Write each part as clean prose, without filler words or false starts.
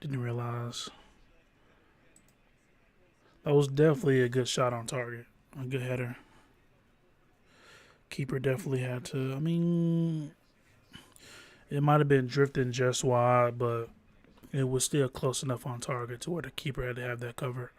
Didn't realize. That was definitely a good shot on target. A good header. Keeper definitely had to. I mean, it might have been drifting just wide, but it was still close enough on target to where the keeper had to have that covered.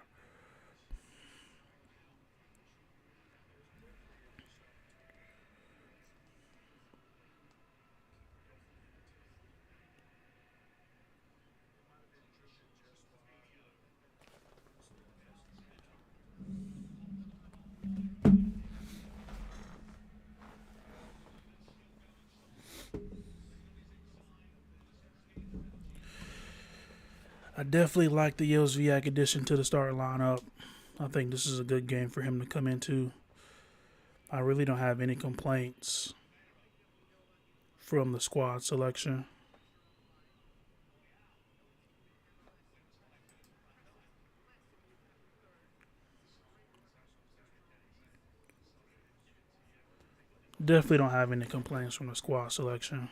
I definitely like the Yozviak addition to the start lineup. I think this is a good game for him to come into. I really don't have any complaints from the squad selection. Definitely don't have any complaints from the squad selection.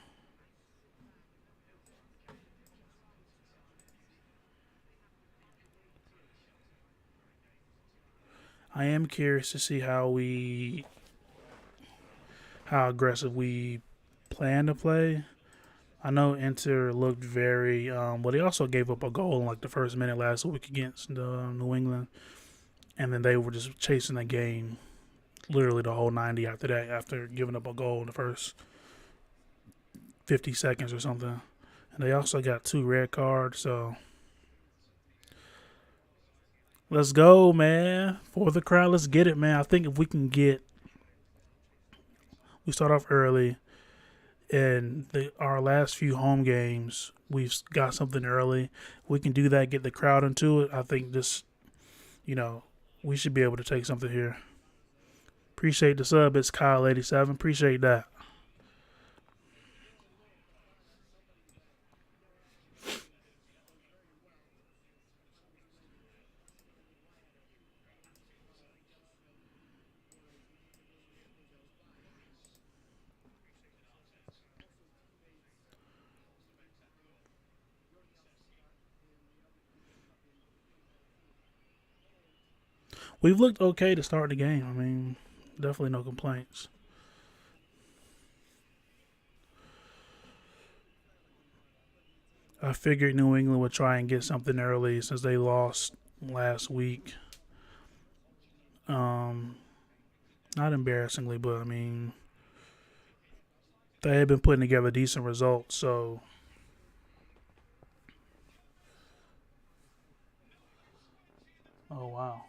I am curious to see how aggressive we plan to play. I know Inter looked very, but they also gave up a goal in like the first minute last week against New England, and then they were just chasing the game literally the whole 90 after that, after giving up a goal in the first 50 seconds or something. And they also got two red cards, so let's go, man. For the crowd, let's get it, man. I think if we can we start off early, and our last few home games, we've got something early. We can do that, get the crowd into it. I think you know, we should be able to take something here. Appreciate the sub. It's Kyle87. Appreciate that. We've looked okay to start the game. I mean, definitely no complaints. I figured New England would try and get something early since they lost last week. Um, Not embarrassingly, but I mean, they had been putting together decent results. So, oh wow,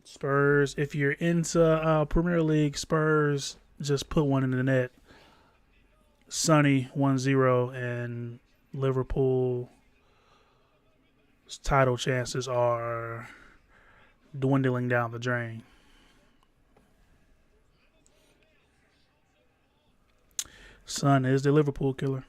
Spurs. If you're into Premier League, Spurs just put one in the net. Sunny 1-0, and Liverpool's title chances are dwindling down the drain. Son is the Liverpool killer.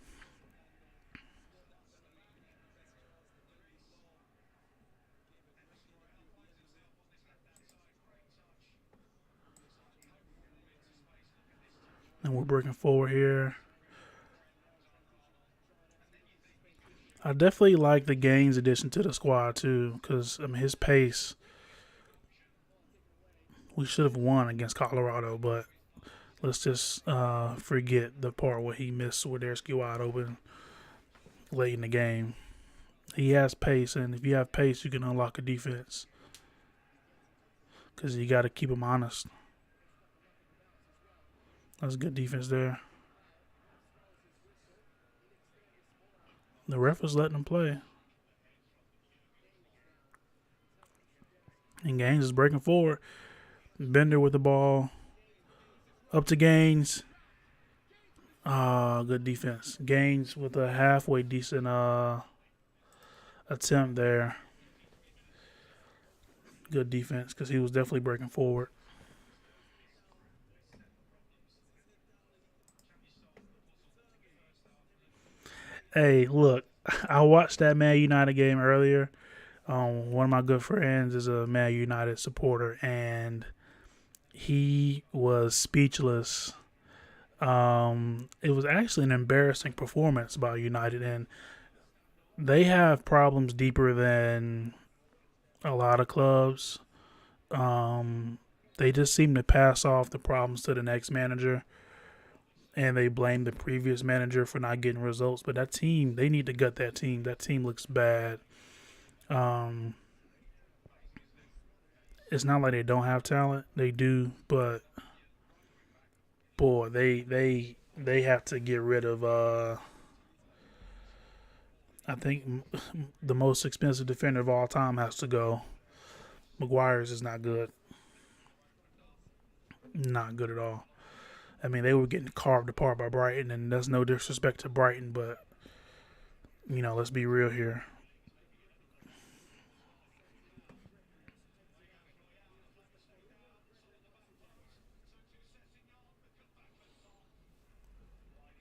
And we're breaking forward here. I definitely like the Gaines addition to the squad too, because I mean his pace. We should have won against Colorado, but let's just forget the part where he missed Swiderski wide open late in the game. He has pace, and if you have pace, you can unlock a defense because you got to keep him honest. That's good defense there. The ref was letting him play, and Gaines is breaking forward. Bender with the ball, up to Gaines. Good defense. Gaines with a halfway decent attempt there. Good defense because he was definitely breaking forward. Hey, look, I watched that Man United game earlier. One of my good friends is a Man United supporter, and he was speechless. It was actually an embarrassing performance by United, and they have problems deeper than a lot of clubs. Um, they just seem to pass off the problems to the next manager, and they blame the previous manager for not getting results. But that team, they need to gut that team. That team looks bad. Um, it's not like they don't have talent; they do, but boy, they have to get rid of. I think the most expensive defender of all time has to go. Maguire's is not good, not good at all. I mean, they were getting carved apart by Brighton, and that's no disrespect to Brighton, but let's be real here.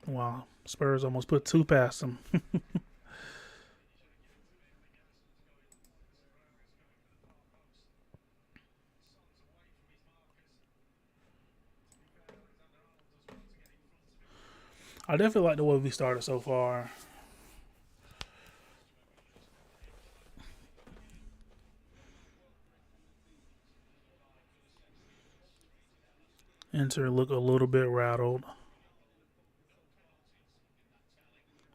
Wow, Spurs almost put two past them. I definitely like the way we started so far. Inter look a little bit rattled,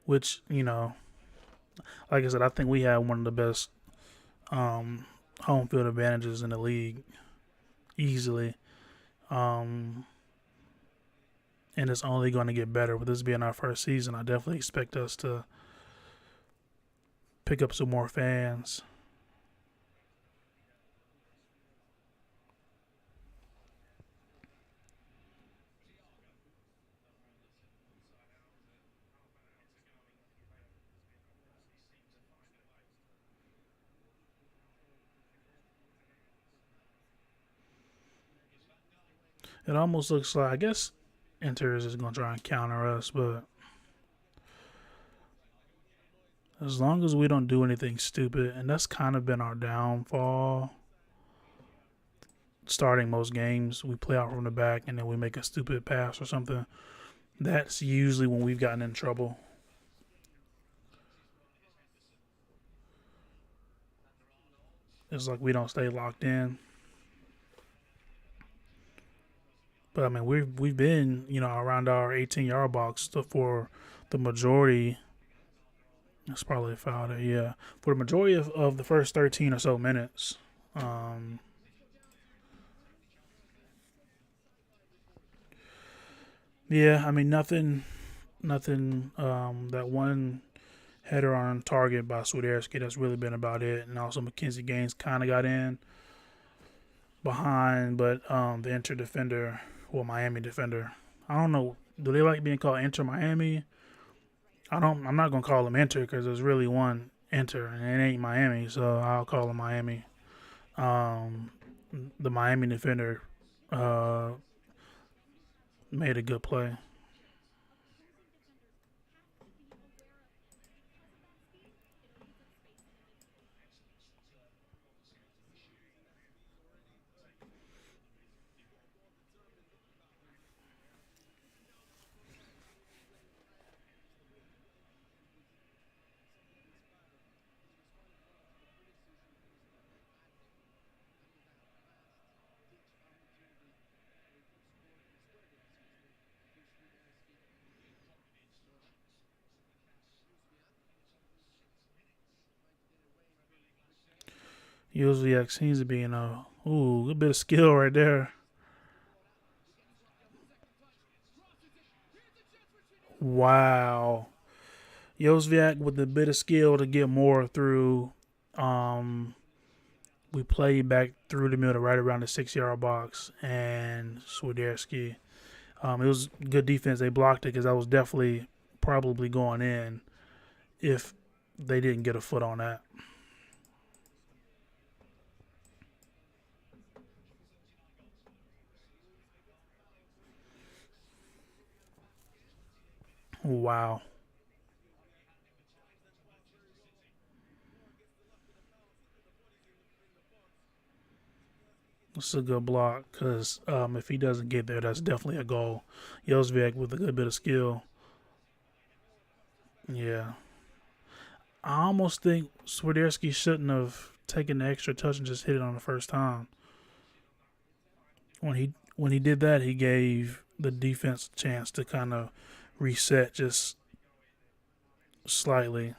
which like I said, I think we have one of the best um, home field advantages in the league easily. Um, and it's only going to get better with this being our first season. I definitely expect us to pick up some more fans. It almost looks like, I guess Inter is just going to try and counter us, but as long as we don't do anything stupid, and that's kind of been our downfall. Starting most games, we play out from the back and then we make a stupid pass or something. That's usually when we've gotten in trouble. It's like we don't stay locked in. But I mean, we've been around our 18-yard box for the majority. It's probably a foul there, yeah. For the majority of the first 13 or so minutes. Um, yeah, I mean nothing. That one header on target by Swiderski. That's really been about it. And also Mackenzie Gaines kind of got in behind, but the Inter defender, well, Miami defender. I don't know. Do they like being called Inter Miami? I don't. I'm not gonna call them Inter because there's really one Inter, and it ain't Miami, so I'll call them Miami. Um, the Miami defender uh, made a good play. Uzviak seems to be in a good bit of skill right there. Wow. Josviak with a bit of skill to get more through. Um, we played back through the middle, right around the 6-yard box, and Swiderski. It was good defense. They blocked it because I was definitely probably going in if they didn't get a foot on that. Wow. It's a good block because if he doesn't get there, that's definitely a goal. Josviak with a good bit of skill. Yeah. I almost think Swiderski shouldn't have taken the extra touch and just hit it on the first time. When he did that, he gave the defense a chance to kind of reset just slightly.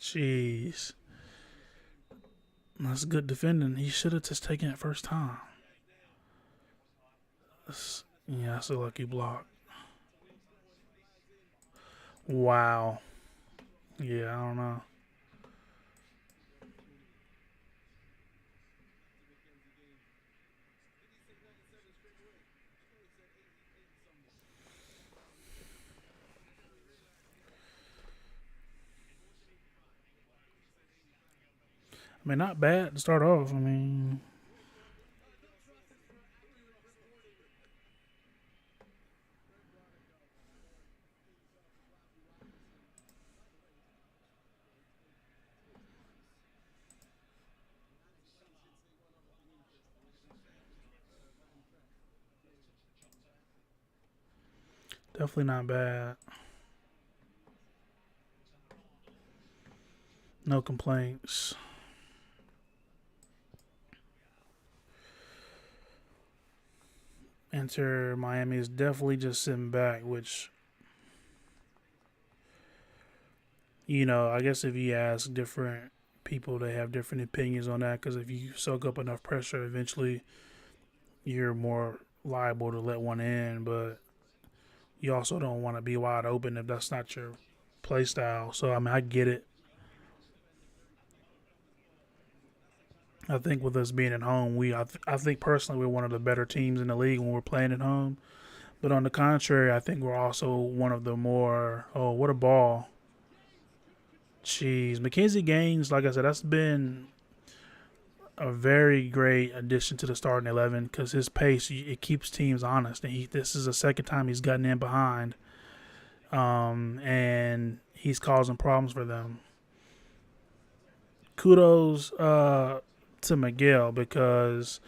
Jeez, that's good defending. He should have just taken it first time. Yeah, that's a lucky block. Wow. Yeah, I don't know. I mean, not bad to start off. I mean, definitely not bad. No complaints. Enter Miami is definitely just sitting back, which, I guess if you ask different people, they have different opinions on that. Because if you soak up enough pressure, eventually you're more liable to let one in. But you also don't want to be wide open if that's not your play style. So, I mean, I get it. I think with us being at home, I think personally we're one of the better teams in the league when we're playing at home. But on the contrary, I think we're also one of the more, oh, what a ball. Jeez, Mackenzie Gaines, like I said, that's been a very great addition to the starting 11 because his pace, it keeps teams honest. And this is the second time he's gotten in behind, and he's causing problems for them. Kudos to Miguel because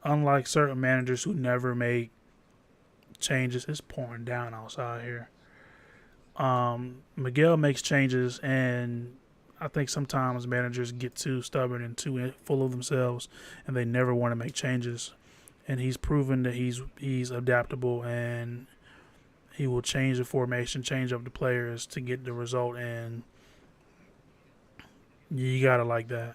unlike certain managers who never make changes, it's pouring down outside here. Miguel makes changes, and I think sometimes managers get too stubborn and too full of themselves, and they never want to make changes. And he's proven that he's adaptable, and he will change the formation, change up the players to get the result. And you gotta like that.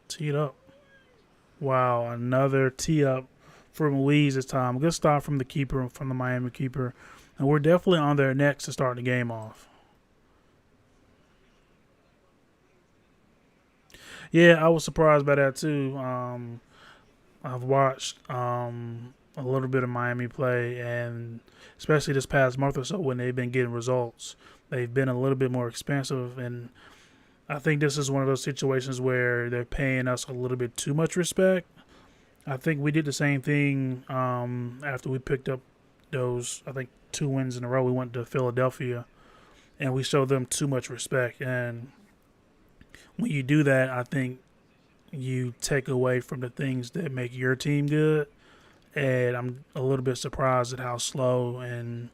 Tee it up. Wow, another tee up from Louise this time. Good stop from the keeper, from the Miami keeper, and we're definitely on their necks to start the game off. Yeah, I was surprised by that too. I've watched a little bit of Miami play, and especially this past month or so when they've been getting results, they've been a little bit more expensive. And I think this is one of those situations where they're paying us a little bit too much respect. I think we did the same thing after we picked up those, I think, 2 wins in a row. We went to Philadelphia, and we showed them too much respect. And when you do that, I think you take away from the things that make your team good. And I'm a little bit surprised at how slow and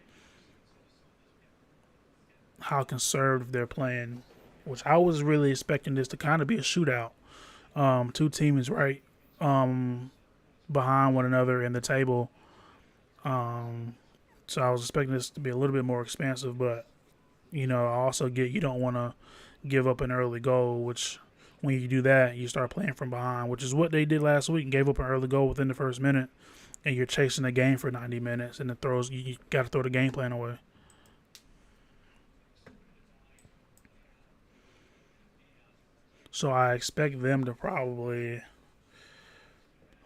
how conservative they're playing, which I was really expecting this to kind of be a shootout. Two teams right um, behind one another in the table. Um, so I was expecting this to be a little bit more expansive, but I also get you don't want to give up an early goal, which when you do that, you start playing from behind, which is what they did last week and gave up an early goal within the first minute, and you're chasing the game for 90 minutes, and it throws you got to throw the game plan away. So I expect them to probably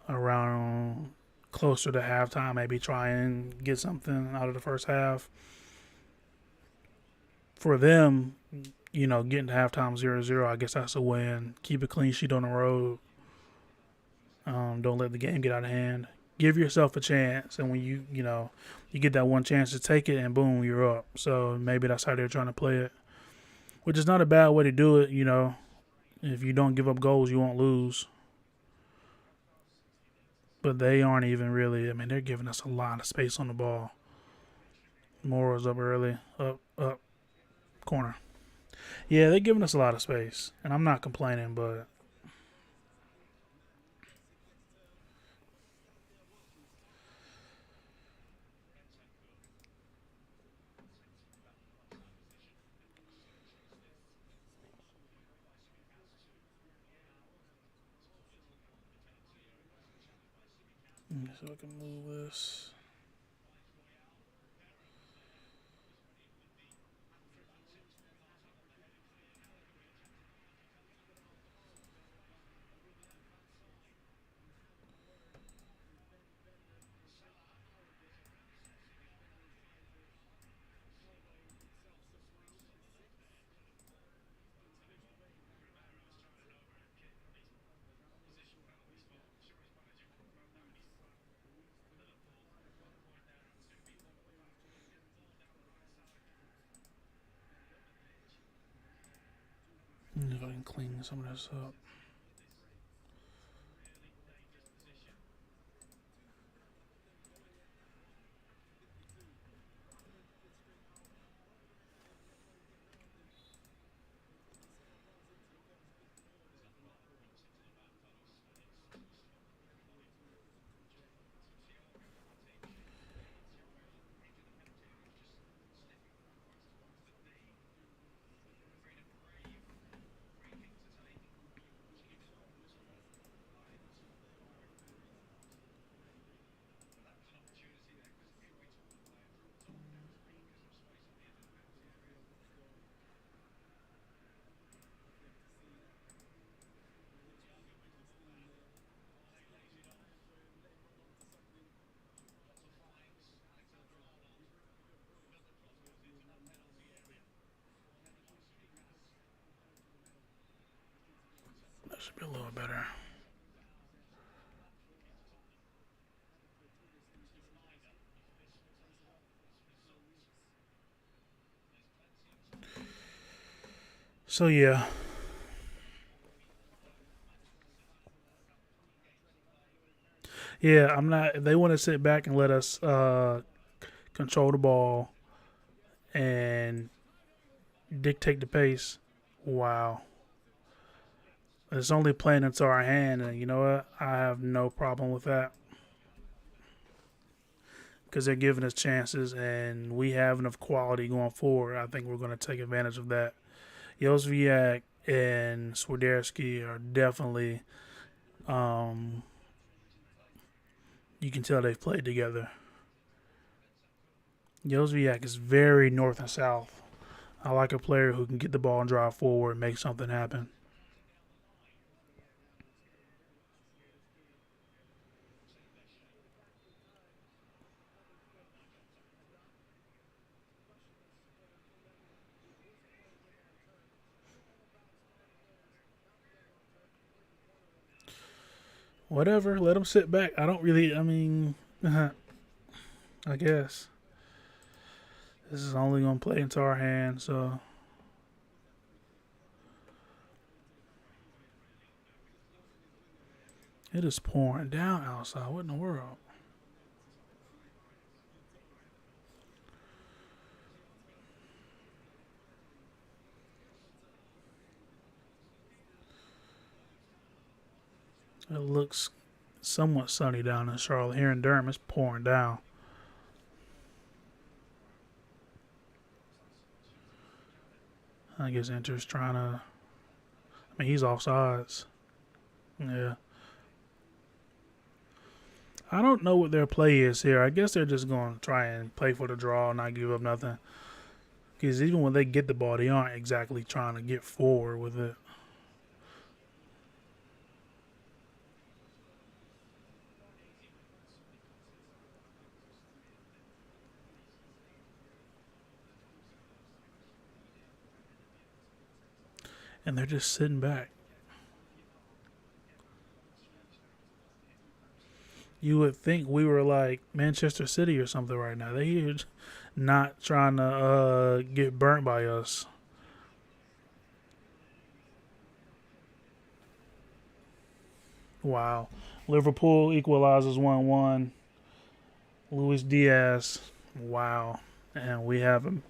around closer to halftime, maybe try and get something out of the first half. For them, getting to halftime 0-0, I guess that's a win. Keep a clean sheet on the road. Don't let the game get out of hand. Give yourself a chance, and when you get that one chance to take it, and boom, you're up. So maybe that's how they're trying to play it, which is not a bad way to do it. If you don't give up goals, you won't lose. But they aren't even really. I mean, they're giving us a lot of space on the ball. Morrow's up early, up, corner. Yeah, they're giving us a lot of space, and I'm not complaining, but so I can move this. If I can clean some of this up. That should be a little better. So yeah. Yeah, I'm not. If they want to sit back and let us control the ball and dictate the pace, wow. It's only playing into our hand, and you know what? I have no problem with that because they're giving us chances, and we have enough quality going forward. I think we're going to take advantage of that. Josviak and Swiderski are definitely, um, you can tell they've played together. Josviak is very north and south. I like a player who can get the ball and drive forward and make something happen. Whatever, let them sit back. I don't really, I mean, I guess. This is only going to play into our hands, so. It is pouring down outside. What in the world? It looks somewhat sunny down in Charlotte. Here in Durham, it's pouring down. I guess Inter's trying to. I mean, he's offsides. Yeah. I don't know what their play is here. I guess they're just going to try and play for the draw and not give up nothing. Because even when they get the ball, they aren't exactly trying to get forward with it. and they're just sitting back. You would think we were like Manchester City or something right now. They're not trying to get burnt by us. Wow. Liverpool equalizes 1-1. Luis Diaz. Wow. And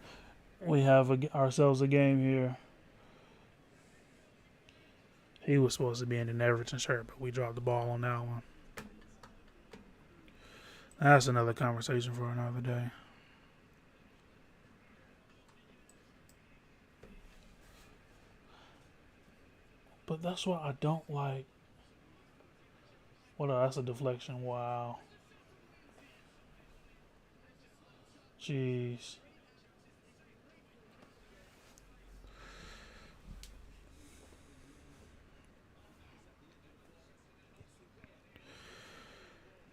ourselves a game here. He was supposed to be in an Everton shirt, but we dropped the ball on that one. That's another conversation for another day. But that's what I don't like. What? That's a deflection. Wow. Jeez.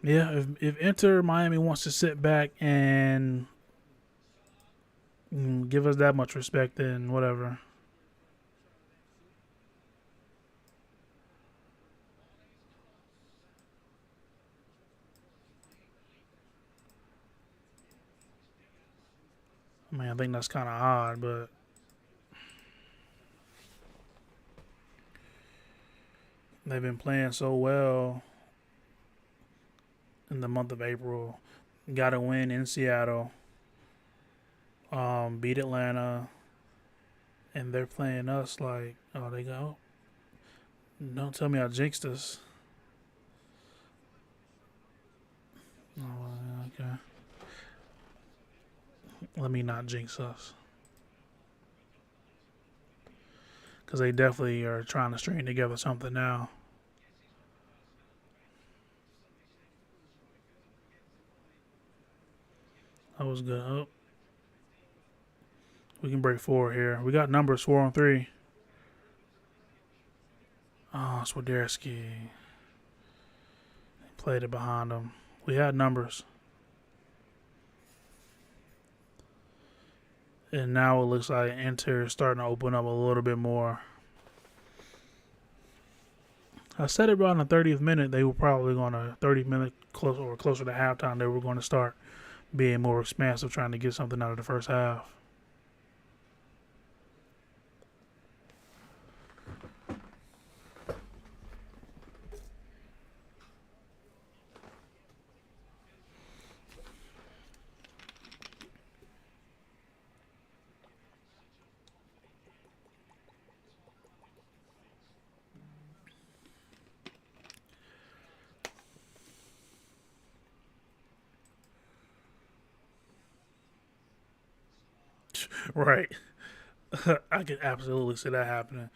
Yeah, if Inter Miami wants to sit back and give us that much respect, then whatever. I mean, I think that's kind of odd, but they've been playing so well in the month of April. Got a win in Seattle. Beat Atlanta, and they're playing us like, oh, they go. Don't tell me I jinxed us. Oh, okay. Let me not jinx us. Because they definitely are trying to string together something now. That was good. Oh, we can break four here. We got numbers 4-3. Oh, Swiderski played it behind him. We had numbers. And now it looks like Inter is starting to open up a little bit more. I said it around the 30th minute. They were probably going to 30 minutes closer to halftime. They were going to start being more expansive, trying to get something out of the first half. Right. I could absolutely see that happening.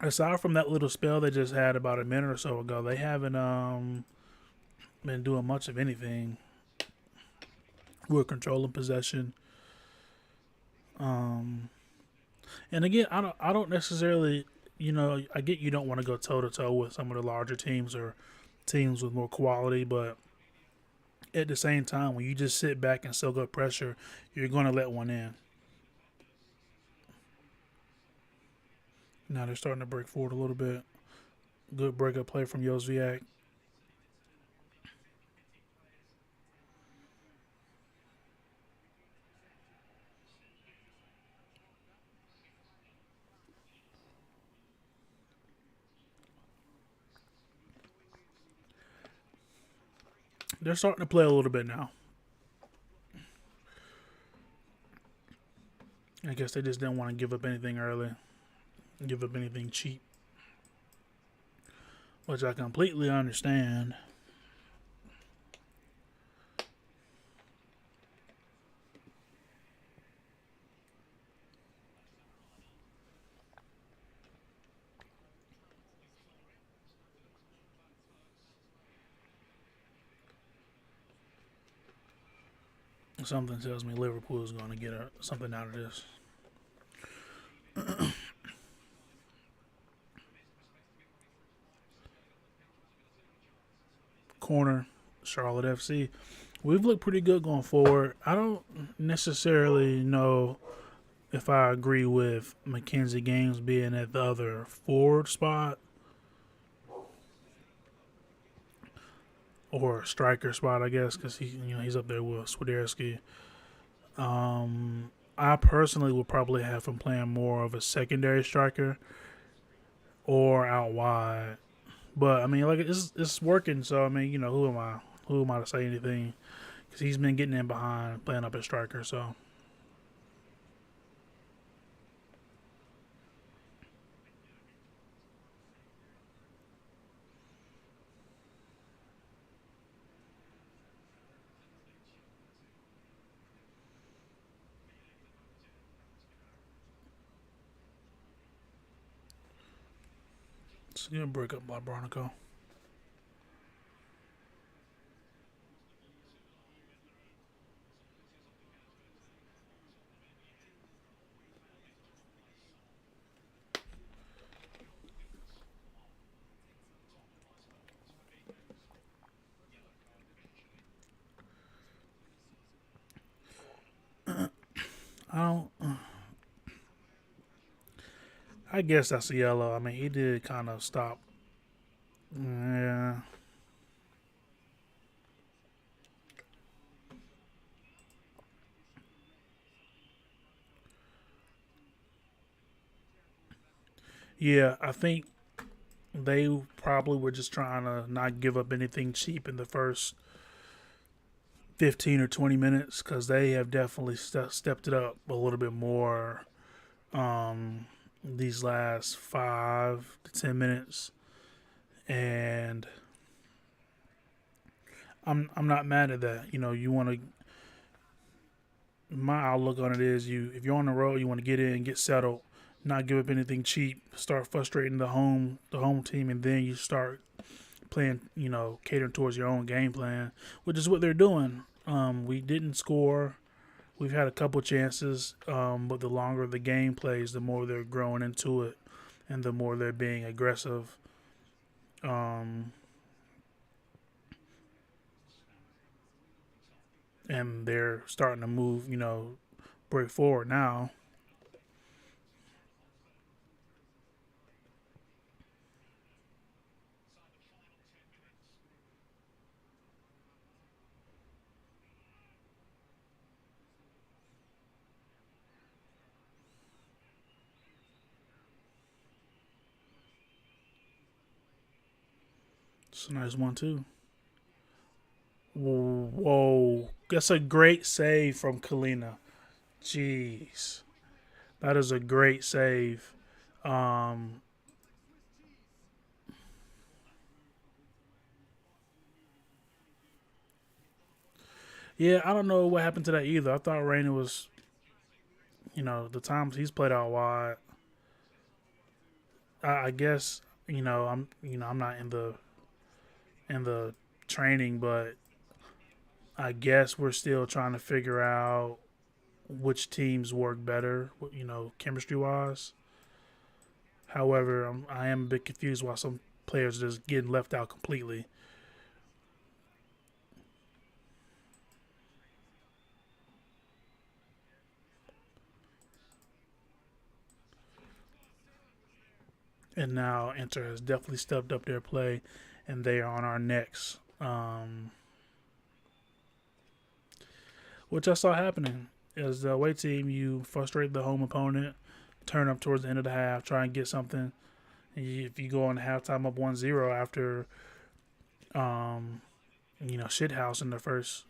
Aside from that little spell they just had about a minute or so ago, they haven't been doing much of anything. We're controlling possession. Um, and again, I don't necessarily, I get you don't want to go toe to toe with some of the larger teams or teams with more quality, but at the same time, when you just sit back and soak up pressure, you're going to let one in. Now they're starting to break forward a little bit. Good breakup play from Josviak. They're starting to play a little bit now. I guess they just didn't want to give up anything early, give up anything cheap, which I completely understand. Something tells me Liverpool is going to get something out of this. Corner, Charlotte FC. We've looked pretty good going forward. I don't necessarily know if I agree with Mackenzie Gaines being at the other forward spot or striker spot, I guess, because he's up there with Swiderski. I personally would probably have him playing more of a secondary striker or out wide. But I mean, like it's working. So I mean, who am I? Who am I to say anything? Because he's been getting in behind, playing up as striker. So it's gonna break up by Bronico. I don't. I guess that's a yellow. I mean, he did kind of stop. Yeah. Yeah, I think they probably were just trying to not give up anything cheap in the first 15 or 20 minutes because they have definitely stepped it up a little bit more these last 5 to 10 minutes. And I'm not mad at that. You want to. My outlook on it is if you're on the road, you want to get in, get settled, not give up anything cheap, start frustrating the home team, and then you start playing, catering towards your own game plan, which is what they're doing. We didn't score. We've had a couple chances, but the longer the game plays, the more they're growing into it, and the more they're being aggressive. Um, and they're starting to move, break forward now. It's a nice one too. Whoa, that's a great save from Kalina. Jeez, that is a great save. Um, yeah, I don't know what happened to that either. I thought Rainey was, the times he's played out wide. I guess I'm not in the training, but I guess we're still trying to figure out which teams work better, chemistry wise. However, I am a bit confused why some players are just getting left out completely. And now Inter has definitely stepped up their play, and they are on our necks, which I saw happening. As the away team, you frustrate the home opponent, turn up towards the end of the half, try and get something. If you go on halftime up 1-0 after, um, shithouse in the first.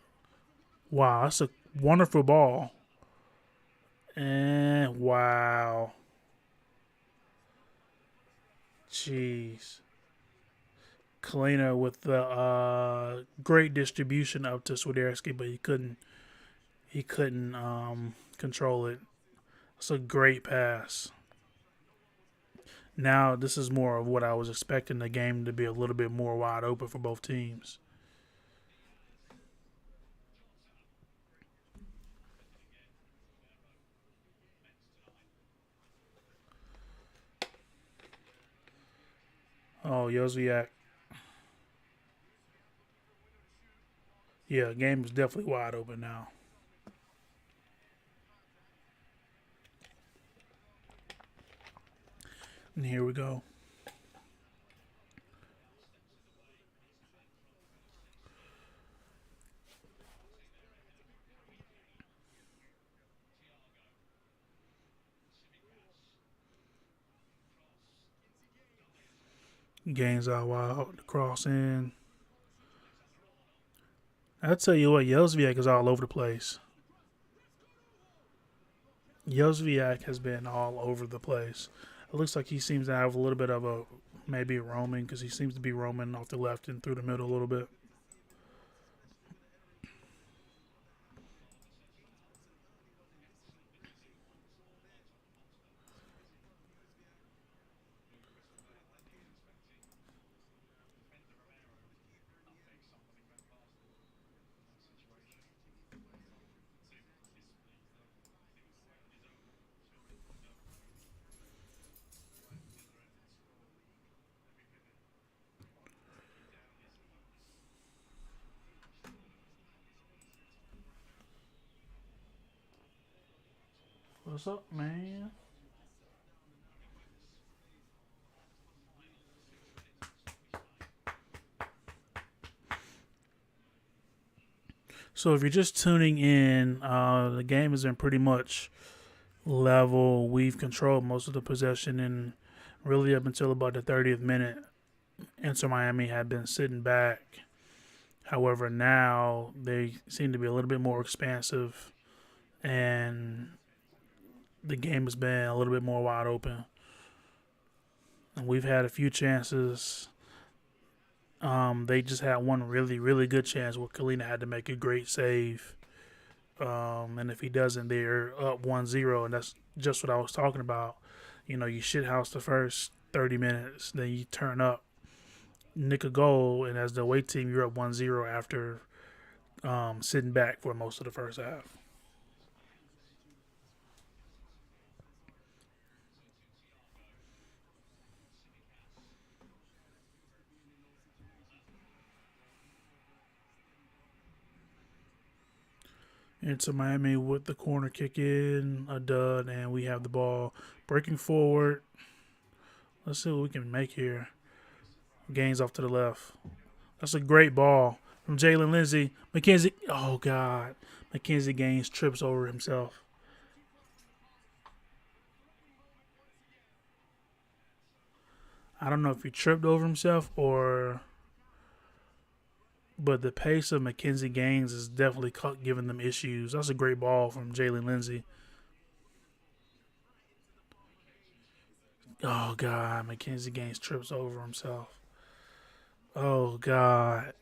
Wow, that's a wonderful ball. And wow. Jeez. Kalina with the great distribution up to Swiderski, but he couldn't control it. It's a great pass. Now this is more of what I was expecting the game to be a little bit more wide open for both teams. Oh, Yoziak. Yeah, game is definitely wide open now. And here we go. Gains out wide, cross in. I tell you what, Yelsviak is all over the place. Yelsviak has been all over the place. It looks like he seems to have a little bit of a maybe roaming because he seems to be roaming off the left and through the middle a little bit. What's up, man? So if you're just tuning in, the game has been pretty much level. We've controlled most of the possession, and really up until about the 30th minute, Inter Miami had been sitting back. However, now they seem to be a little bit more expansive, and the game has been a little bit more wide open. And we've had a few chances. They just had one really, really good chance where Kalina had to make a great save. And if he doesn't, they're up 1-0. And that's just what I was talking about. You know, you shithouse the first 30 minutes, then you turn up, nick a goal, and as the away team, you're up 1-0 after sitting back for most of the first half. Into Miami with the corner kick in, a dud, and we have the ball breaking forward. Let's see what we can make here. Gains off to the left. That's a great ball from Jalen Lindsey. Mackenzie, oh God. Mackenzie Gaines trips over himself. I don't know if he tripped over himself or. But the pace of Mackenzie Gaines is definitely giving them issues. That's a great ball from Jalen Lindsey. Oh God, Mackenzie Gaines trips over himself. Oh God,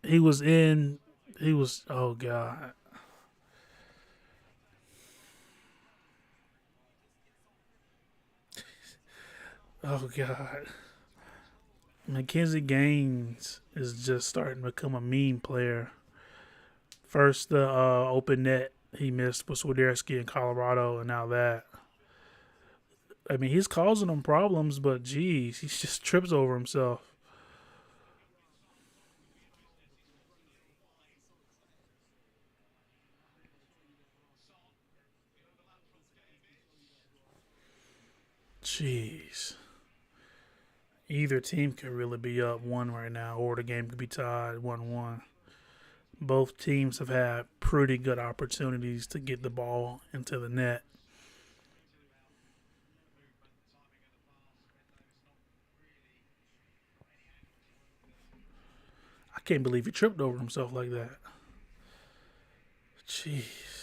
he was in. He was. Oh God. Oh God. Mackenzie Gaines is just starting to become a meme player. First, the open net he missed with Swiderski in Colorado, and now that. I mean, he's causing them problems, but geez, he just trips over himself. Jeez. Either team could really be up one right now, or the game could be tied 1-1. Both teams have had pretty good opportunities to get the ball into the net. I can't believe he tripped over himself like that. Jeez.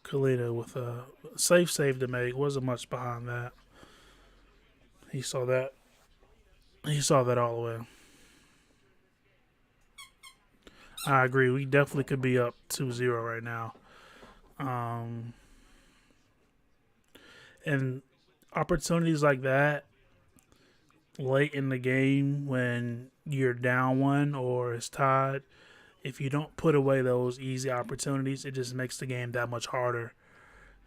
Kalita with a safe save to make. Wasn't much behind that. He saw that. He saw that all the way. I agree. We definitely could be up 2-0 right now. Um, and opportunities like that late in the game when you're down one or it's tied, if you don't put away those easy opportunities, it just makes the game that much harder.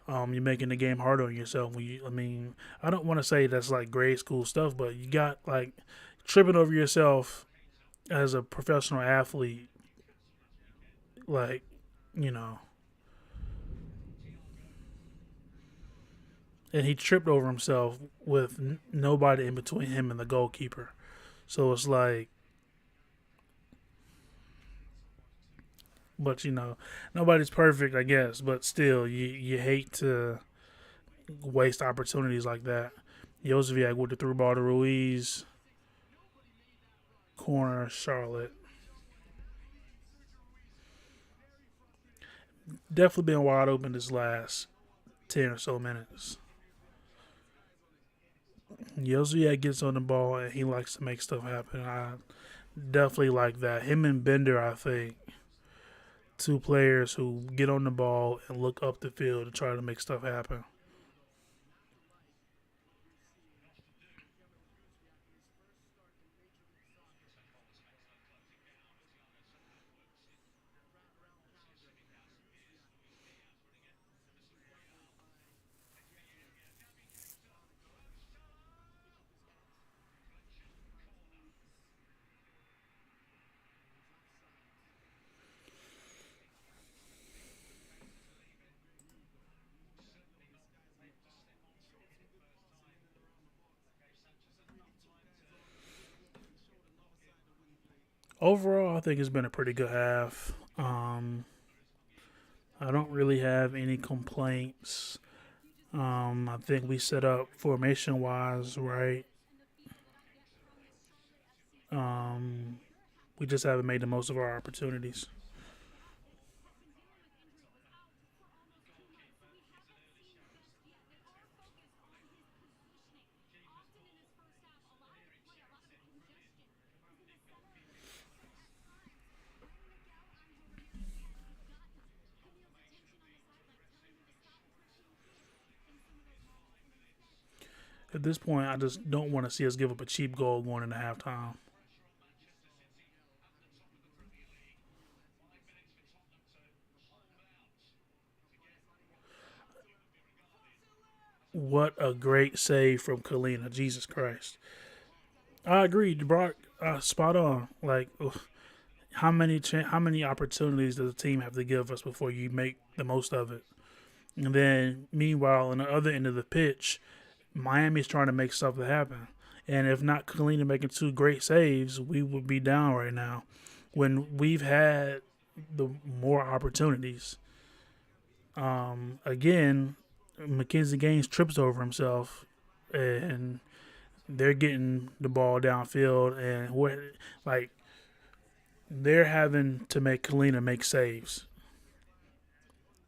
You're making the game harder on yourself. I mean, I don't want to say that's like grade school stuff, but you got like tripping over yourself as a professional athlete. like, you know, and he tripped over himself with nobody in between him and the goalkeeper. So it's like, but nobody's perfect, I guess. But still, you hate to waste opportunities like that. Josviak with the through ball to Ruiz, corner Charlotte. Definitely been wide open this last 10 or so minutes. Josviak gets on the ball and he likes to make stuff happen. I definitely like that. Him and Bender, I think, two players who get on the ball and look up the field to try to make stuff happen. Overall, I think it's been a pretty good half. I don't really have any complaints. I think we set up formation wise right. Um, we just haven't made the most of our opportunities. At this point, I just don't want to see us give up a cheap goal going into halftime. What a great save from Kalina. Jesus Christ. I agree. Brock, spot on. Like, how many opportunities does a team have to give us before you make the most of it? And then, meanwhile, on the other end of the pitch, Miami's trying to make something happen. And if not Kalina making two great saves, we would be down right now. When we've had the more opportunities. Again, Mackenzie Gaines trips over himself, and they're getting the ball downfield, and like they're having to make Kalina make saves.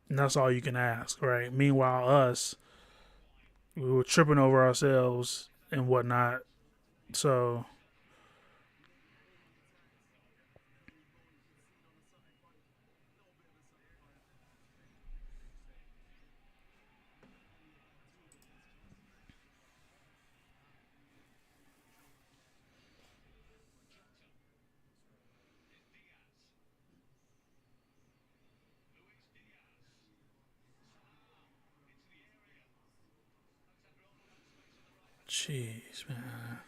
And that's all you can ask, right? Meanwhile, us, we were tripping over ourselves and whatnot. So, jeez, man.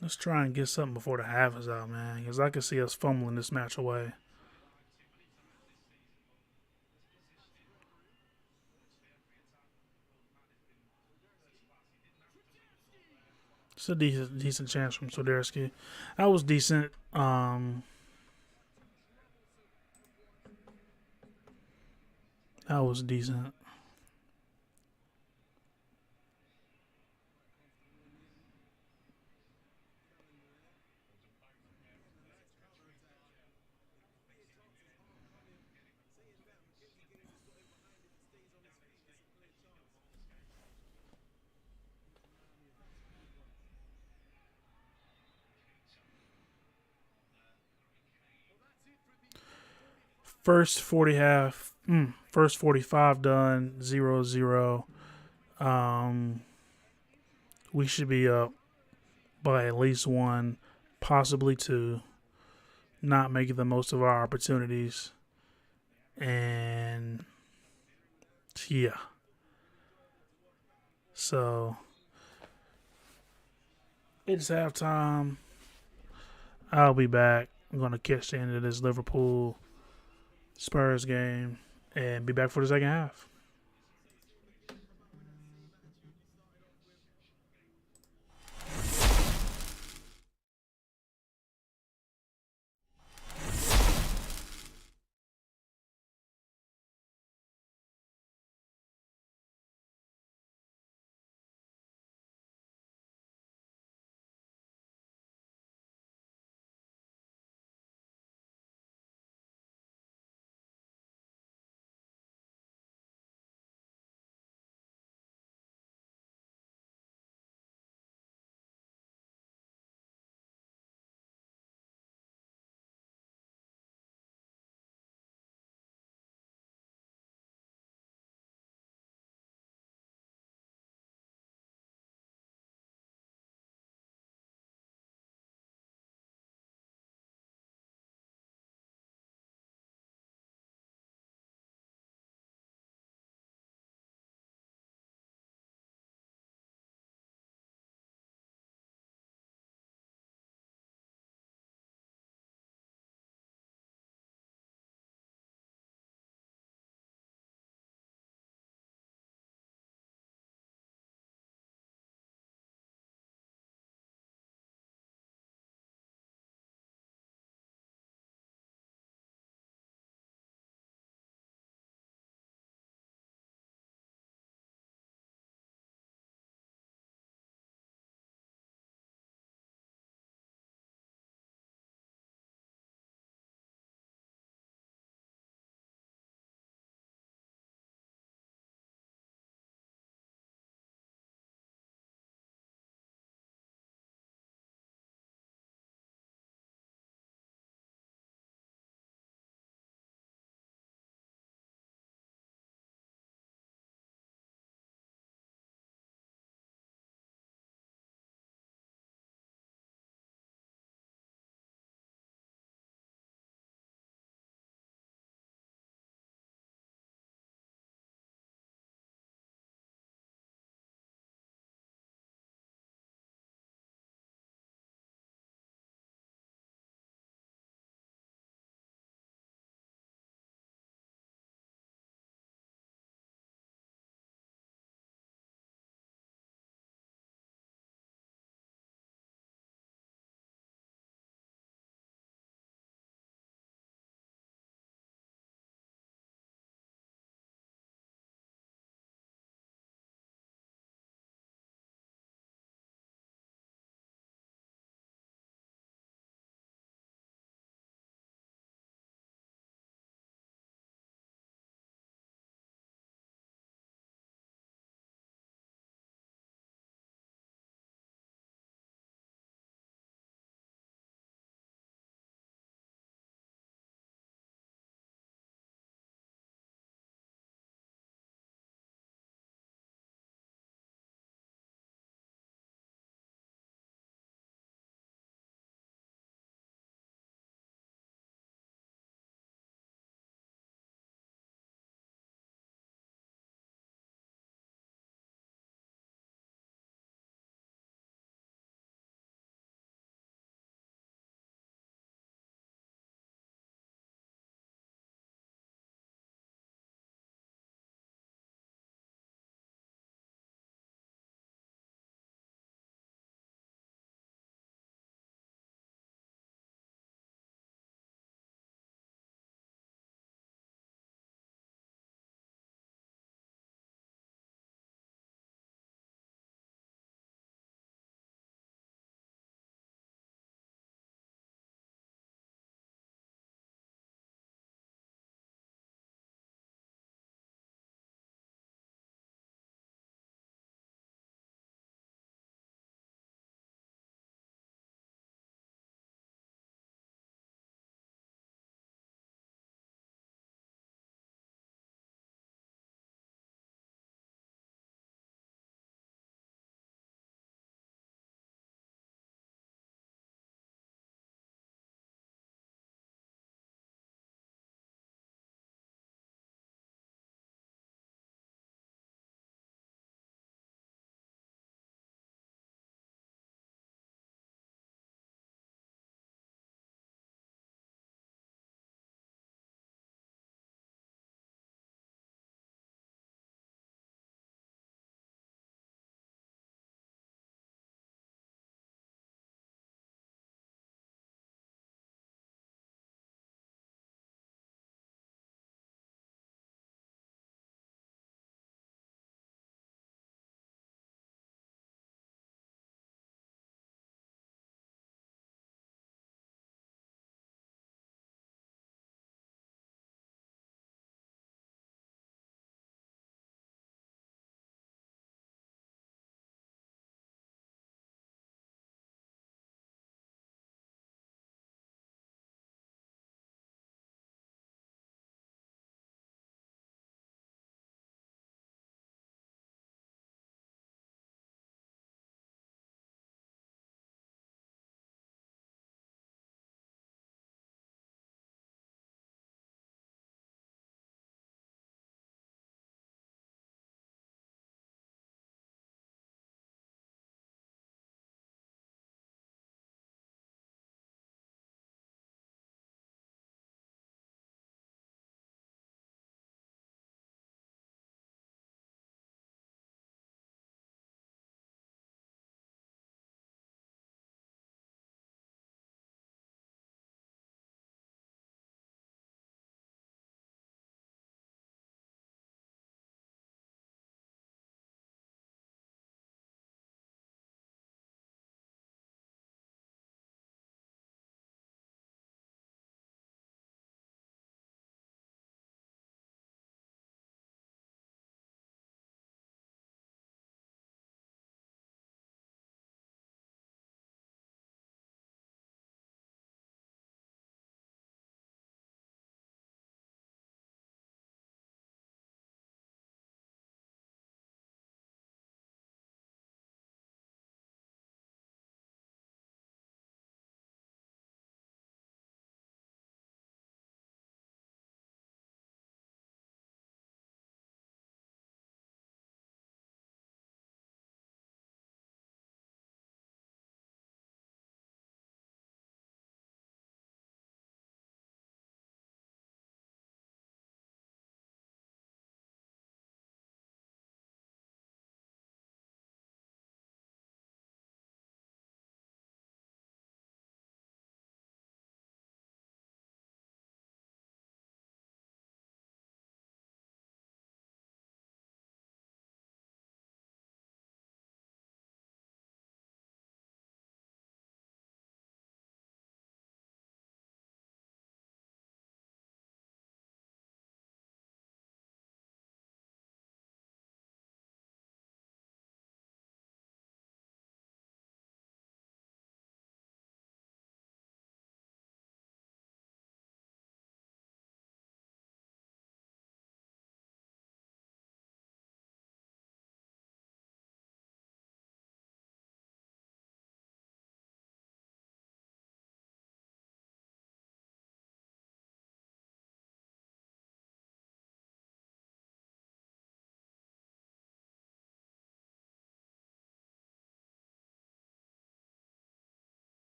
Let's try and get something before the half is out, man. Because I can see us fumbling this match away. It's a decent chance from Soderski. That was decent. That was decent. First 40 half, first 45 done, 0-0. Um, we should be up by at least one, possibly two. Not making the most of our opportunities, and Yeah. So it's halftime. I'll be back. I'm gonna catch the end of this Liverpool Spurs game and be back for the second half.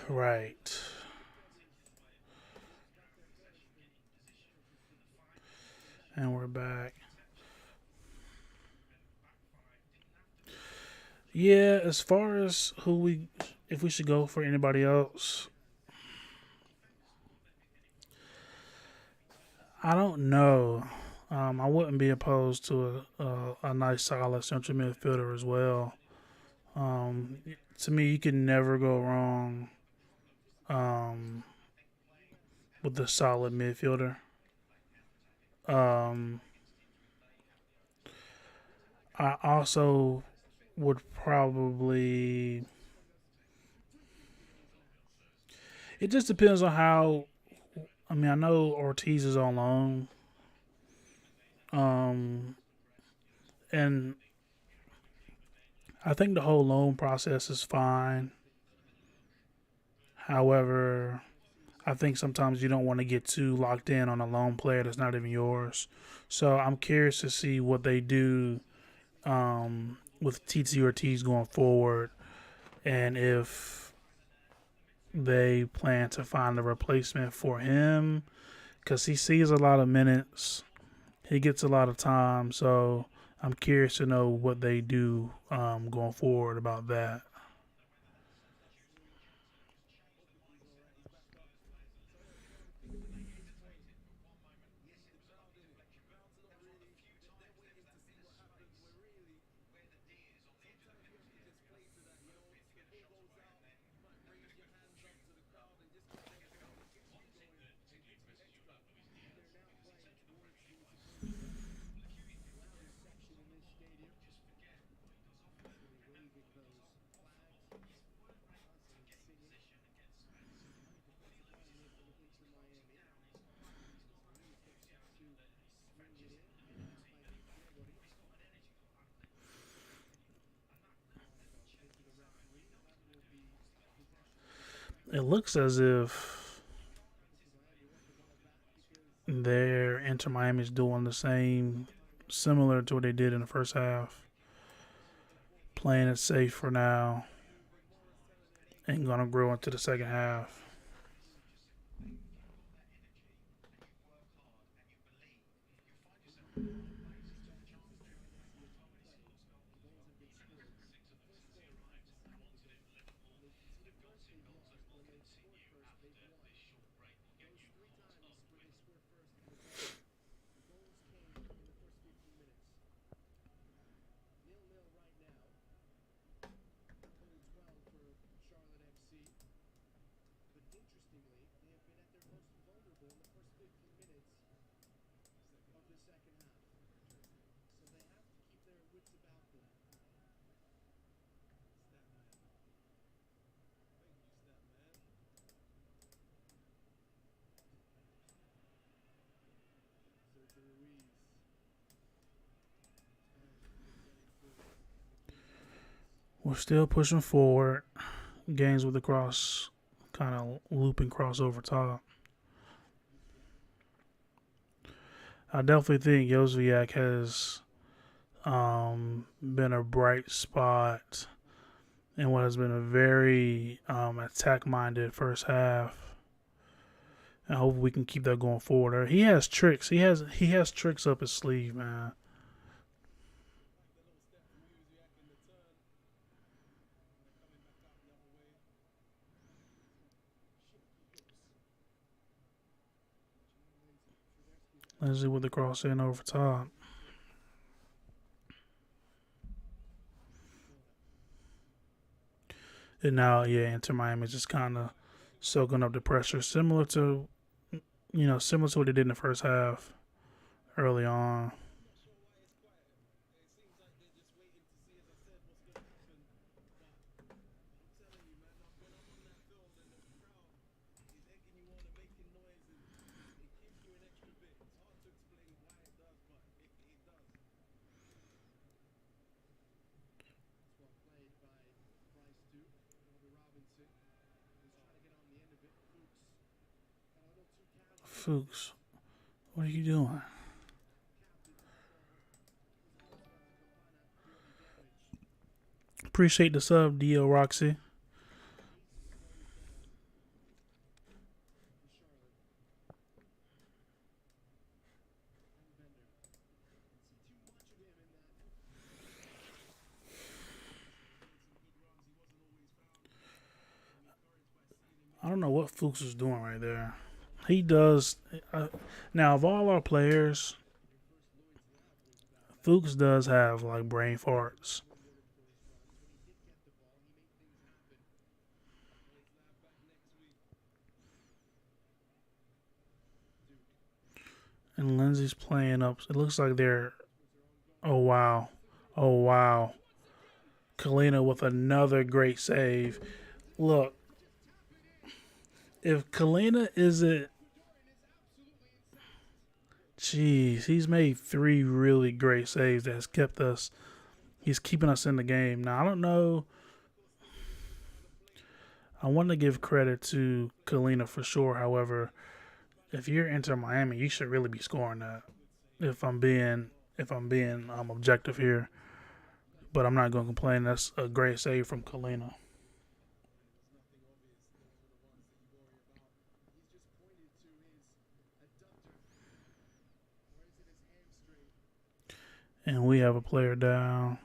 Right. And we're back. Yeah, as far as if we should go for anybody else, I don't know. I wouldn't be opposed to a nice solid central midfielder as well. Um, to me, you can never go wrong um, with a solid midfielder. Um, I also would probably. It just depends on how. I mean, I know Ortiz is on loan, um, and I think the whole loan process is fine. However, I think sometimes you don't want to get too locked in on a loan player that's not even yours. So I'm curious to see what they do with TT Ortiz going forward, and if they plan to find a replacement for him because he sees a lot of minutes, he gets a lot of time. So I'm curious to know what they do going forward about that. It looks as if their Inter Miami's doing the same, similar to what they did in the first half, playing it safe for now and gonna grow into the second half. We're still pushing forward. Games with the cross, kind of looping cross over top. I definitely think Jozviak has been a bright spot in what has been a very attack-minded first half. And I hope we can keep that going forward. He has tricks. He has tricks up his sleeve, man. Let's see with the cross in over top. And now, yeah, Inter Miami is just kind of soaking up the pressure, similar to what they did in the first half early on. Fuchs, what are you doing? Appreciate the sub, DL Roxy. I don't know what Fuchs is doing right there. He does. Now, of all our players, Fuchs does have like brain farts. And Lindsey's playing up. It looks like they're. Oh, wow. Oh, wow. Kalina with another great save. Look, if Kalina isn't. Jeez, he's made three really great saves that's kept us. He's keeping us in the game. Now, I don't know. I want to give credit to Kalina for sure. However, if you're Inter Miami, you should really be scoring that. If I'm being objective here, but I'm not going to complain. That's a great save from Kalina. And we have a player down.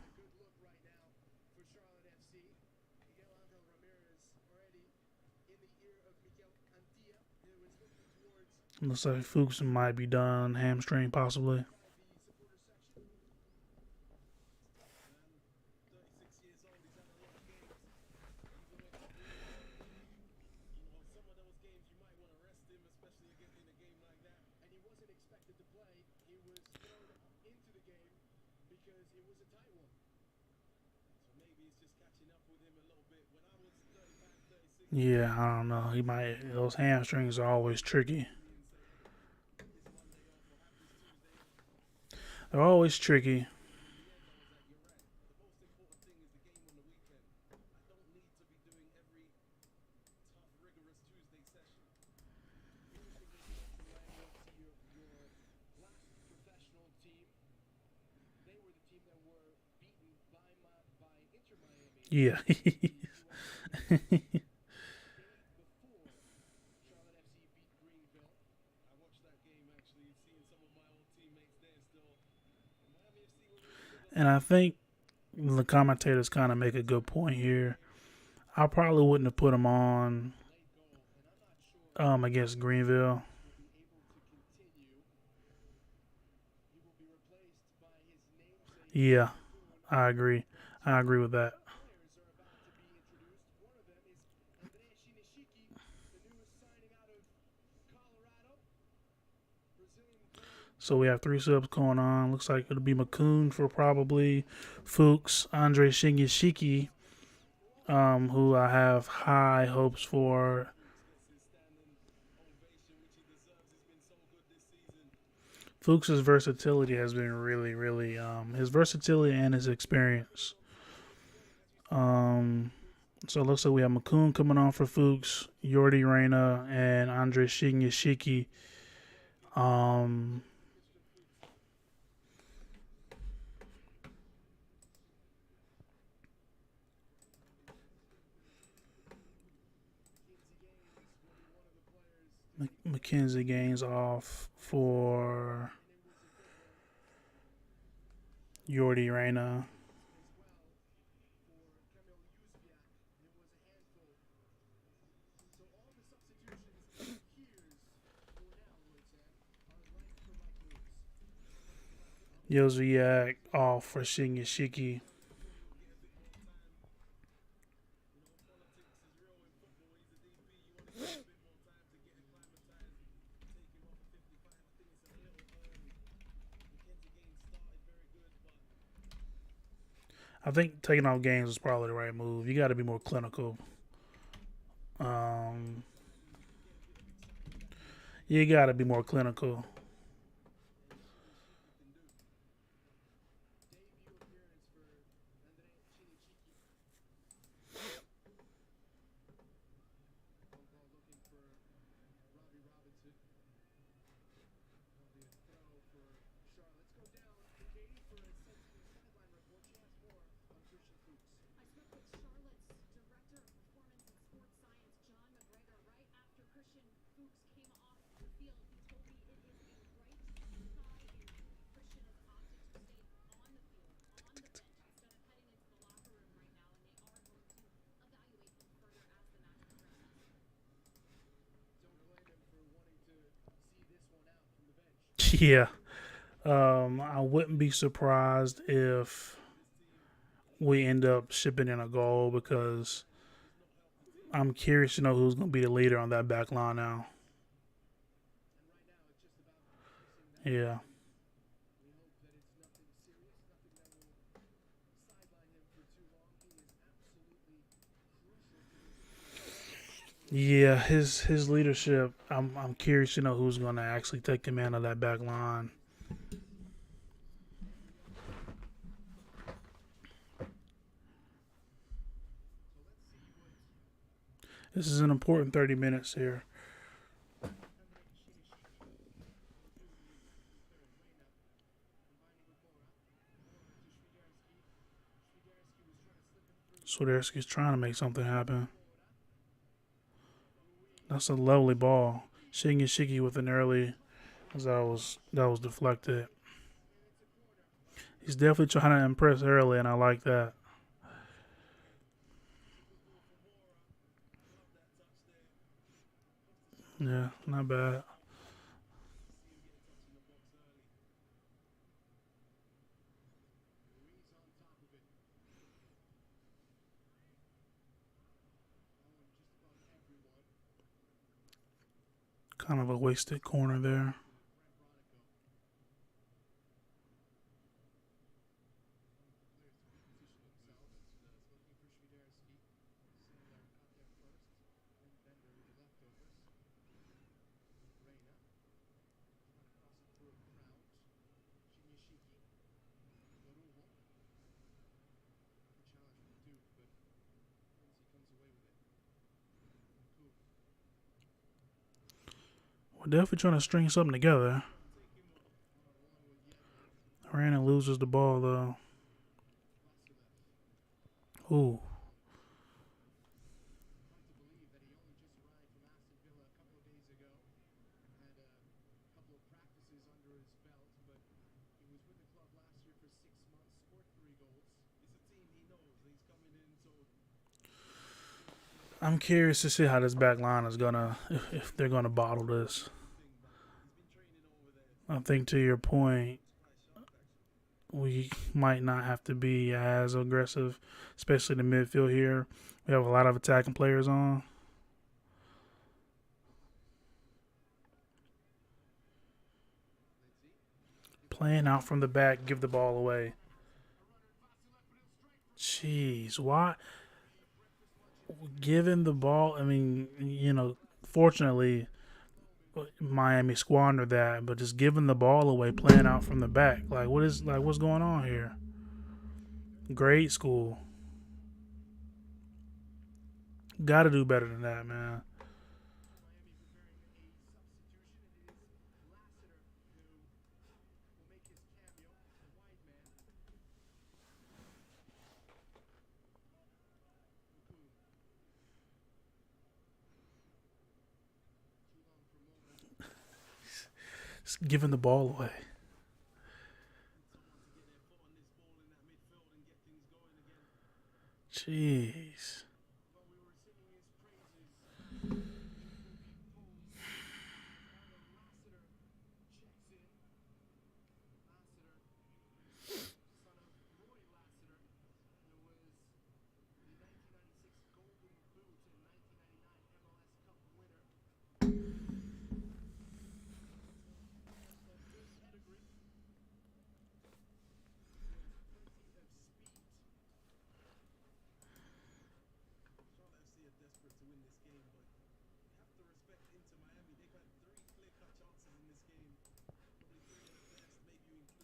Looks like Fuchs might be done. Hamstring, possibly. Yeah, I don't know. He might. Those hamstrings are always tricky. They're always tricky. Yeah. And I think the commentators kind of make a good point here. I probably wouldn't have put him on against Greenville. Yeah, I agree. I agree with that. So we have three subs going on. Looks like it'll be McCoon for probably Fuchs, Andre Shinyashiki, who I have high hopes for. Fuchs' versatility has been really, really his versatility and his experience. Um, so it looks like we have McCoon coming on for Fuchs, Yordi Reyna, and Andre Shinyashiki. Um, Mackenzie Gaines off for Yordi Reyna. Yoziak off for Shinyashiki. I think taking off Gaines was probably the right move. You got to be more clinical. Um, you got to be more clinical. Yeah. I wouldn't be surprised if we end up shipping in a goal because I'm curious to know who's going to be the leader on that back line now. Yeah. Yeah, his leadership. I'm curious to know who's going to actually take command of that back line. This is an important 30 minutes here. Swiderski's trying to make something happen. That's a lovely ball. Shiki with an early that was deflected. He's definitely trying to impress early, and I like that. Yeah, not bad. Kind of a wasted corner there. We're definitely trying to string something together. Arana loses the ball though. Ooh, I'm curious to see how this back line is gonna if they're gonna bottle this. I think to your point, we might not have to be as aggressive, especially in the midfield here. We have a lot of attacking players on. Playing out from the back, give the ball away. Jeez, why? Giving the ball, I mean, fortunately, Miami squandered that, but just giving the ball away, playing out from the back. What's going on here? Grade school. Got to do better than that, man. Just giving the ball away. Jeez.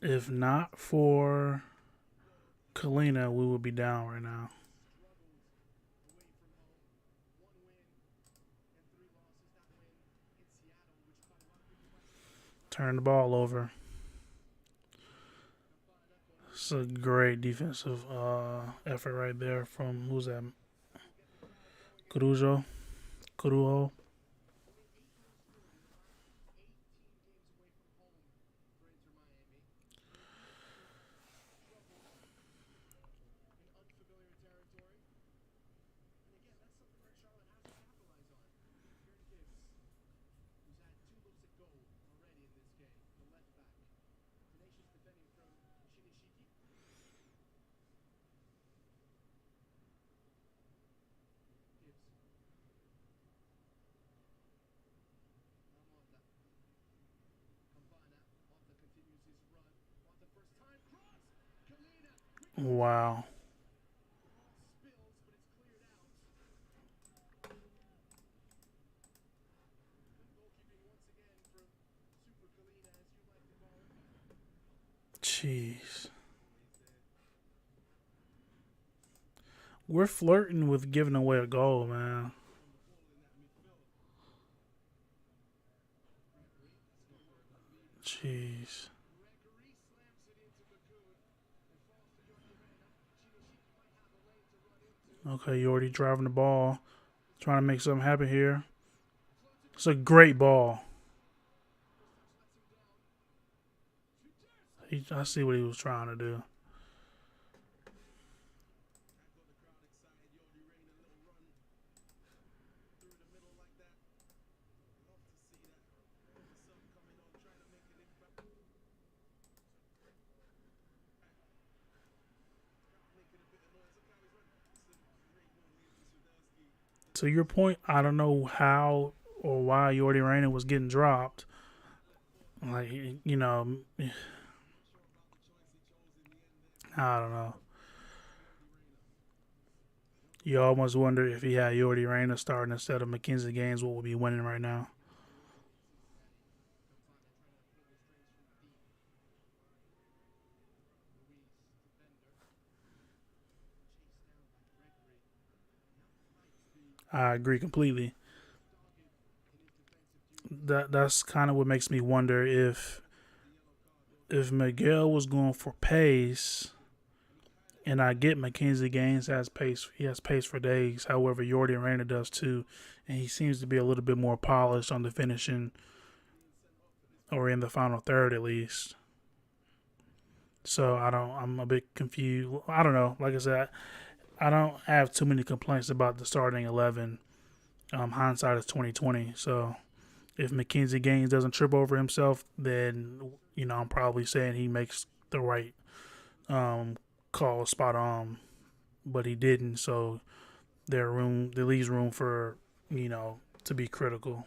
If not for Kalina, we would be down right now. Turn the ball over. It's a great defensive effort right there from who's that? Caruso. Carujo. Wow. Jeez. We're flirting with giving away a goal, man. Jeez. Okay, you already driving the ball. Trying to make something happen here. It's a great ball. I see what he was trying to do. To your point, I don't know how or why Yordi Reina was getting dropped. Like, I don't know. You almost wonder if he had Yordi Reina starting instead of Mackenzie Gaines, what would be winning right now. I agree completely. That's kind of what makes me wonder if Miguel was going for pace, and I get Mackenzie Gaines has pace. He has pace for days. However, Yordi Reina does too, and he seems to be a little bit more polished on the finishing or in the final third at least. So I don't. I'm a bit confused. I don't know. Like I said, I don't have too many complaints about the starting 11. Hindsight is 2020. So if Mackenzie Gaines doesn't trip over himself, then I'm probably saying he makes the right um, call spot on, but he didn't. So there leaves room for to be critical.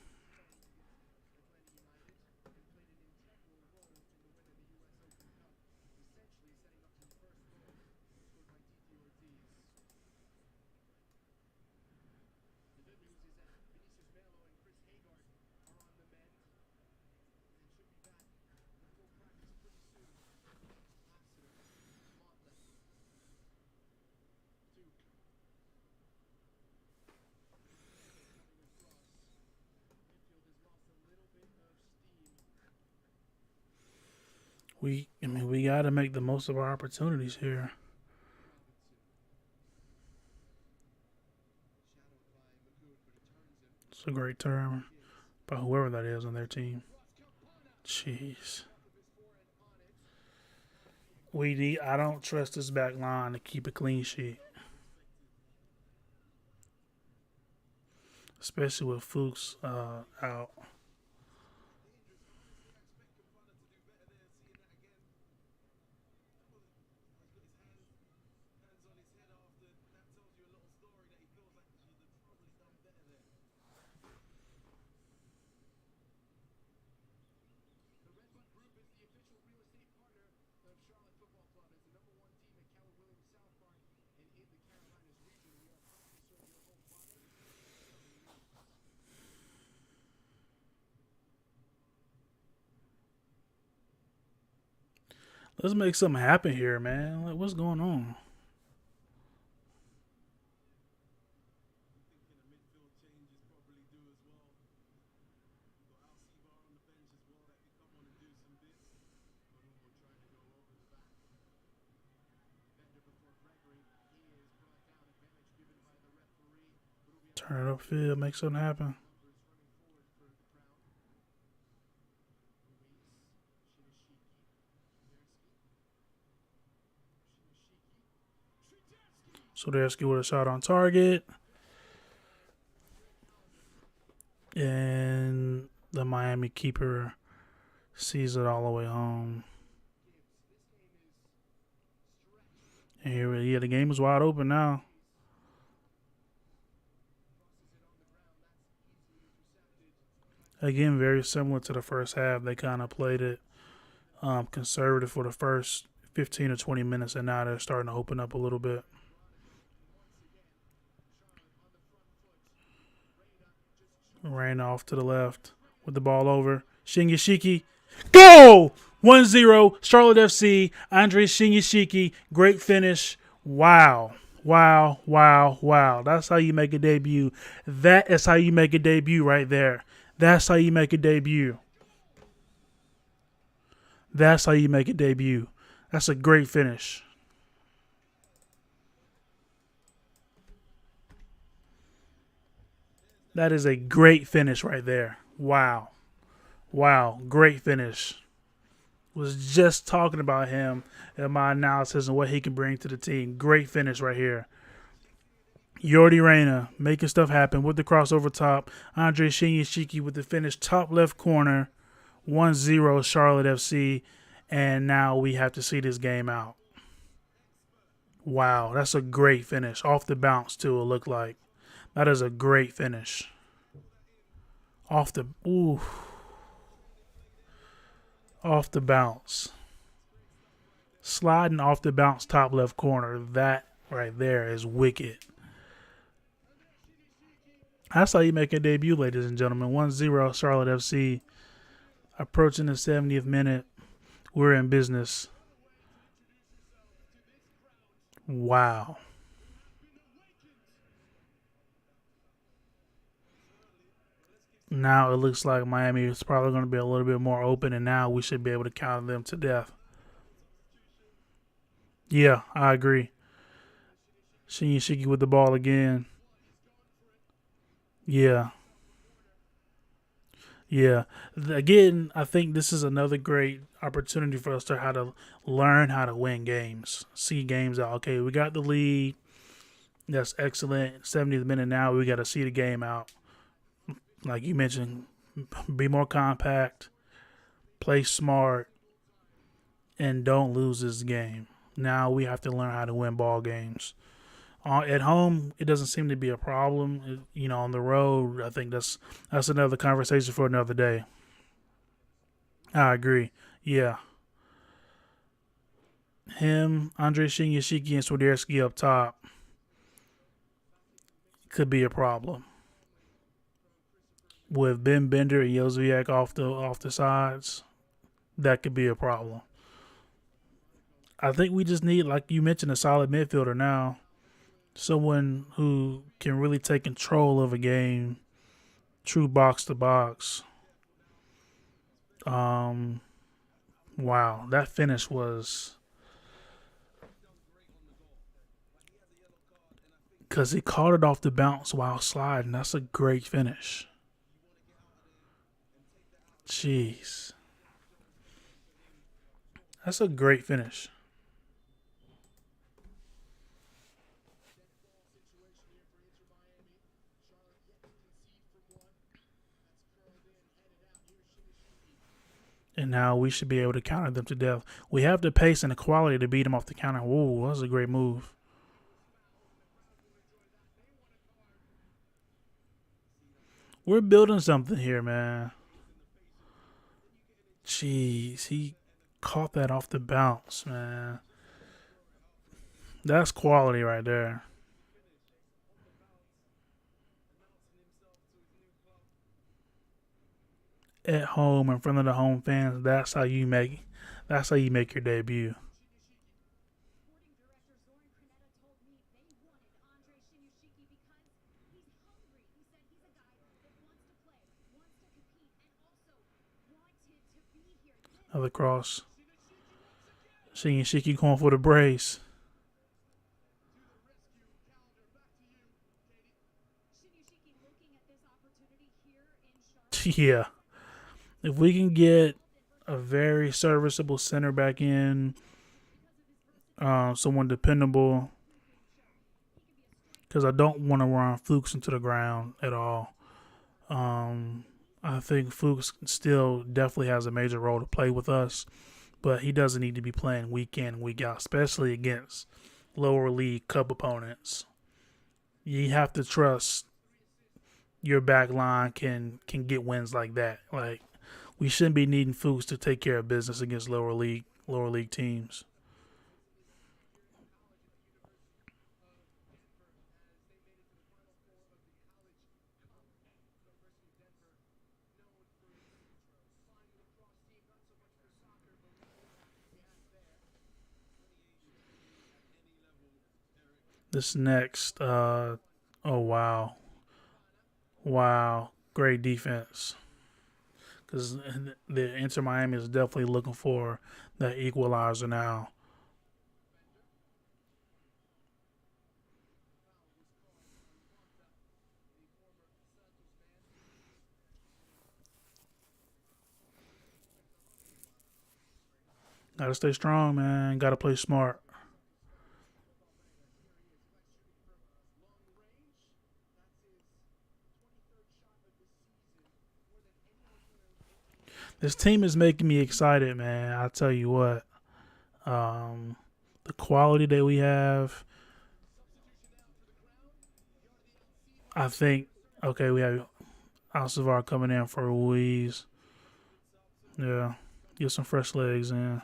We got to make the most of our opportunities here. It's a great term by whoever that is on their team. Jeez. We need. I don't trust this back line to keep a clean sheet, especially with Fuchs out. Let's make something happen here, man. Like, what's going on? Turn it upfield, make something happen. So Soderski with a shot on target, and the Miami keeper sees it all the way home. And here, yeah, the game is wide open now. Again, very similar to the first half. They kind of played it conservative for the first 15 or 20 minutes, and now they're starting to open up a little bit. Rain off to the left with the ball over. Shinyashiki. Go! 1-0, Charlotte FC. Andre Shinyashiki. Great finish. Wow. Wow, wow, wow. That's how you make a debut. That is how you make a debut right there. That's how you make a debut. That's how you make a debut. That's a great finish. That is a great finish right there. Wow. Wow. Great finish. Was just talking about him in my analysis and what he can bring to the team. Great finish right here. Yordi Reyna making stuff happen with the crossover top. Andre Shinyashiki with the finish top left corner. 1-0 Charlotte FC. And now we have to see this game out. Wow, that's a great finish. Off the bounce, too, it looked like. That is a great finish. Off the bounce. Sliding off the bounce top left corner. That right there is wicked. That's how you make a debut, ladies and gentlemen. 1-0 Charlotte FC. Approaching the 70th minute. We're in business. Wow. Now it looks like Miami is probably going to be a little bit more open, and now we should be able to counter them to death. Yeah, I agree. Shinyashiki with the ball again. Yeah. Yeah. Again, I think this is another great opportunity for us to how to learn how to win games. See games out. Okay, we got the lead. That's excellent. 70th minute now. We got to see the game out. Like you mentioned, be more compact, play smart, and don't lose this game. Now we have to learn how to win ball games. At home, it doesn't seem to be a problem. On the road, I think that's another conversation for another day. I agree. Yeah. Him, Andre Shinyashiki, and Swiderski up top could be a problem. With Ben Bender and Jozwiak off the sides, that could be a problem. I think we just need, like you mentioned, a solid midfielder now. Someone who can really take control of a game, true box to box. Wow, that finish was because he caught it off the bounce while sliding. That's a great finish. Jeez, that's a great finish. And now we should be able to counter them to death. We have the pace and the quality to beat them off the counter. Whoa, that's a great move. We're building something here, man. Jeez, he caught that off the bounce, man. That's quality right there. At home in front of the home fans, that's how you make your debut. Another cross. Shiki going for the brace. Yeah. If we can get a very serviceable center back in, someone dependable, because I don't want to run Fuchs into the ground at all. I think Fuchs still definitely has a major role to play with us, but he doesn't need to be playing week in, week out, especially against lower league cup opponents. You have to trust your back line can get wins like that. Like we shouldn't be needing Fuchs to take care of business against lower league teams. This next, oh wow, wow, great defense. Because the Inter Miami is definitely looking for that equalizer now. Gotta stay strong, man. Gotta play smart. This team is making me excited, man. I tell you what. Um, the quality that we have, I think. Okay, we have Alcivar coming in for Ruiz. Yeah, get some fresh legs in.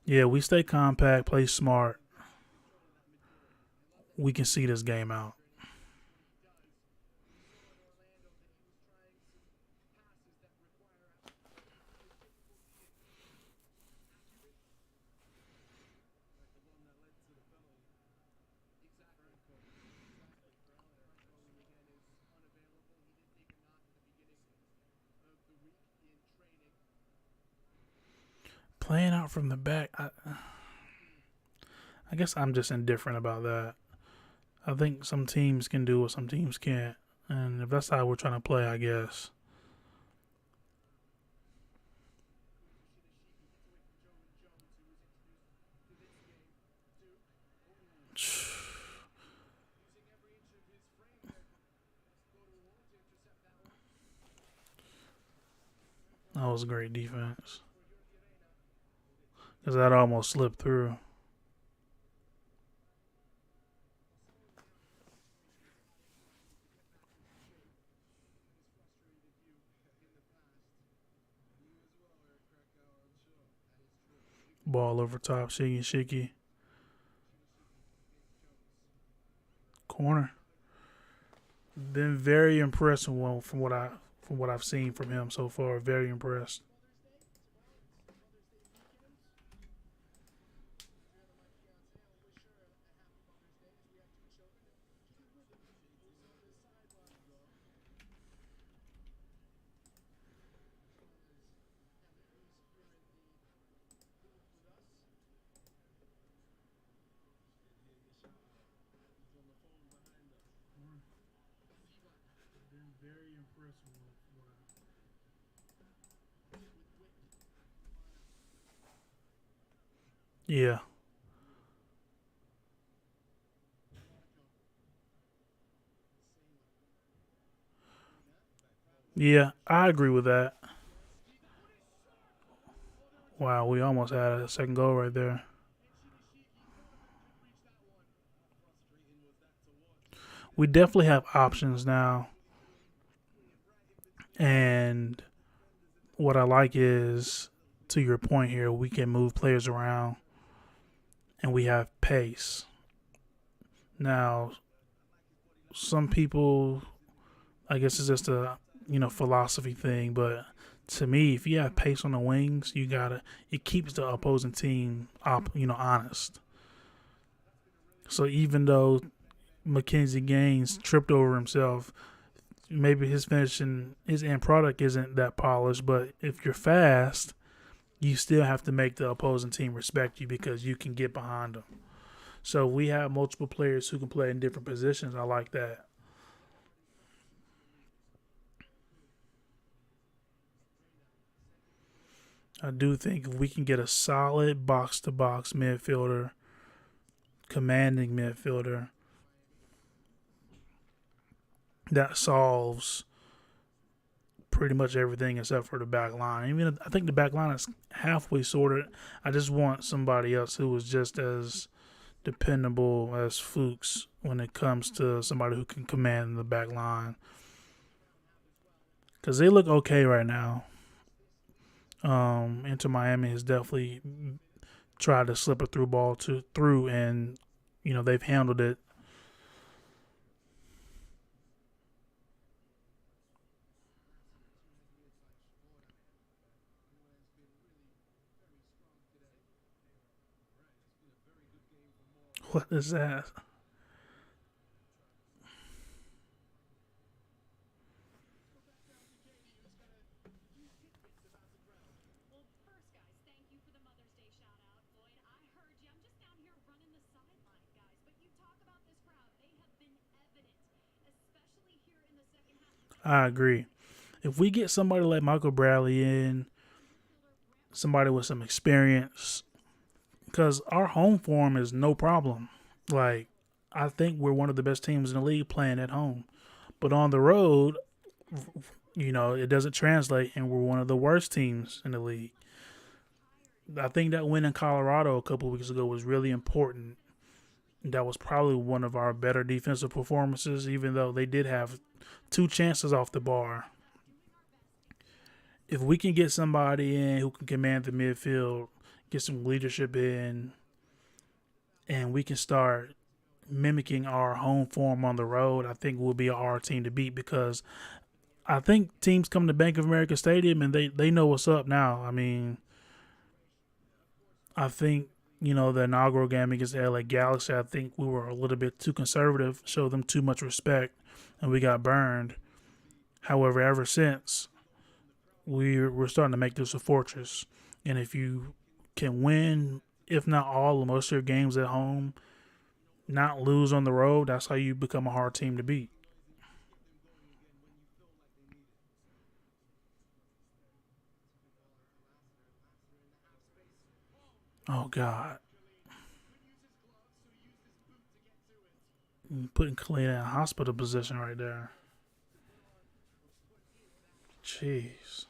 Yeah, we stay compact, play smart. We can see this game out. Playing out from the back, I guess I'm just indifferent about that. I think some teams can do what some teams can't, and if that's how we're trying to play, I guess. That was a great defense because that almost slipped through. Ball over top, shaky, shaky. Corner. Been very impressed from what I've seen from him so far. Very impressed. Been very impressed with what Yeah, yeah, I agree with that. Wow, we almost had a second goal right there. We definitely have options now, and what I like is, to your point here, we can move players around and we have pace. Now, some people, I guess it's just a philosophy thing, but to me, if you have pace on the wings, it keeps the opposing team honest. So even though Mackenzie Gaines tripped over himself, maybe his end product isn't that polished, but if you're fast, you still have to make the opposing team respect you because you can get behind them. So we have multiple players who can play in different positions. I like that. I do think if we can get a solid box to box midfielder, commanding midfielder, that solves pretty much everything except for the back line. Even I think the back line is halfway sorted. I just want somebody else who is just as dependable as Fuchs when it comes to somebody who can command the back line. Because they look okay right now. Inter Miami has definitely tried to slip a through ball to through, and they've handled it. What is that? I agree. If we get somebody like Michael Bradley in, somebody with some experience, because our home form is no problem. Like, I think we're one of the best teams in the league playing at home. But on the road, it doesn't translate, and we're one of the worst teams in the league. I think that win in Colorado a couple of weeks ago was really important. That was probably one of our better defensive performances, even though they did have two chances off the bar. If we can get somebody in who can command the midfield, get some leadership in, and we can start mimicking our home form on the road, I think we'll be our team to beat because I think teams come to Bank of America Stadium and they know what's up now. I mean, I think, the inaugural game against the LA Galaxy, I think we were a little bit too conservative, showed them too much respect, and we got burned. However, ever since, we're starting to make this a fortress. And if you can win, if not all or most of your games at home, not lose on the road, that's how you become a hard team to beat. Oh God, you putting Kalina in a hospital position right there. Jeez.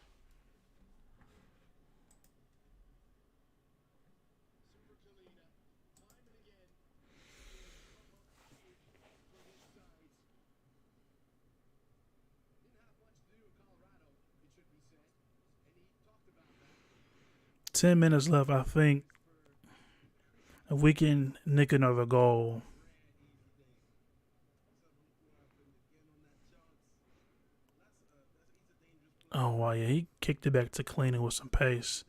10 minutes left. I think if we can nick another goal. Oh wow, yeah, he kicked it back to Kalina with some pace.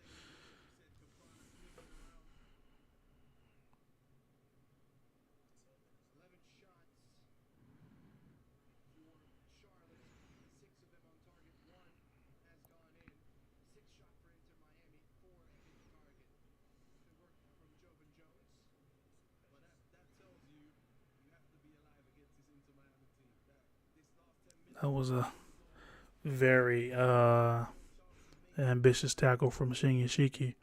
That was a very ambitious tackle from Shinyashiki.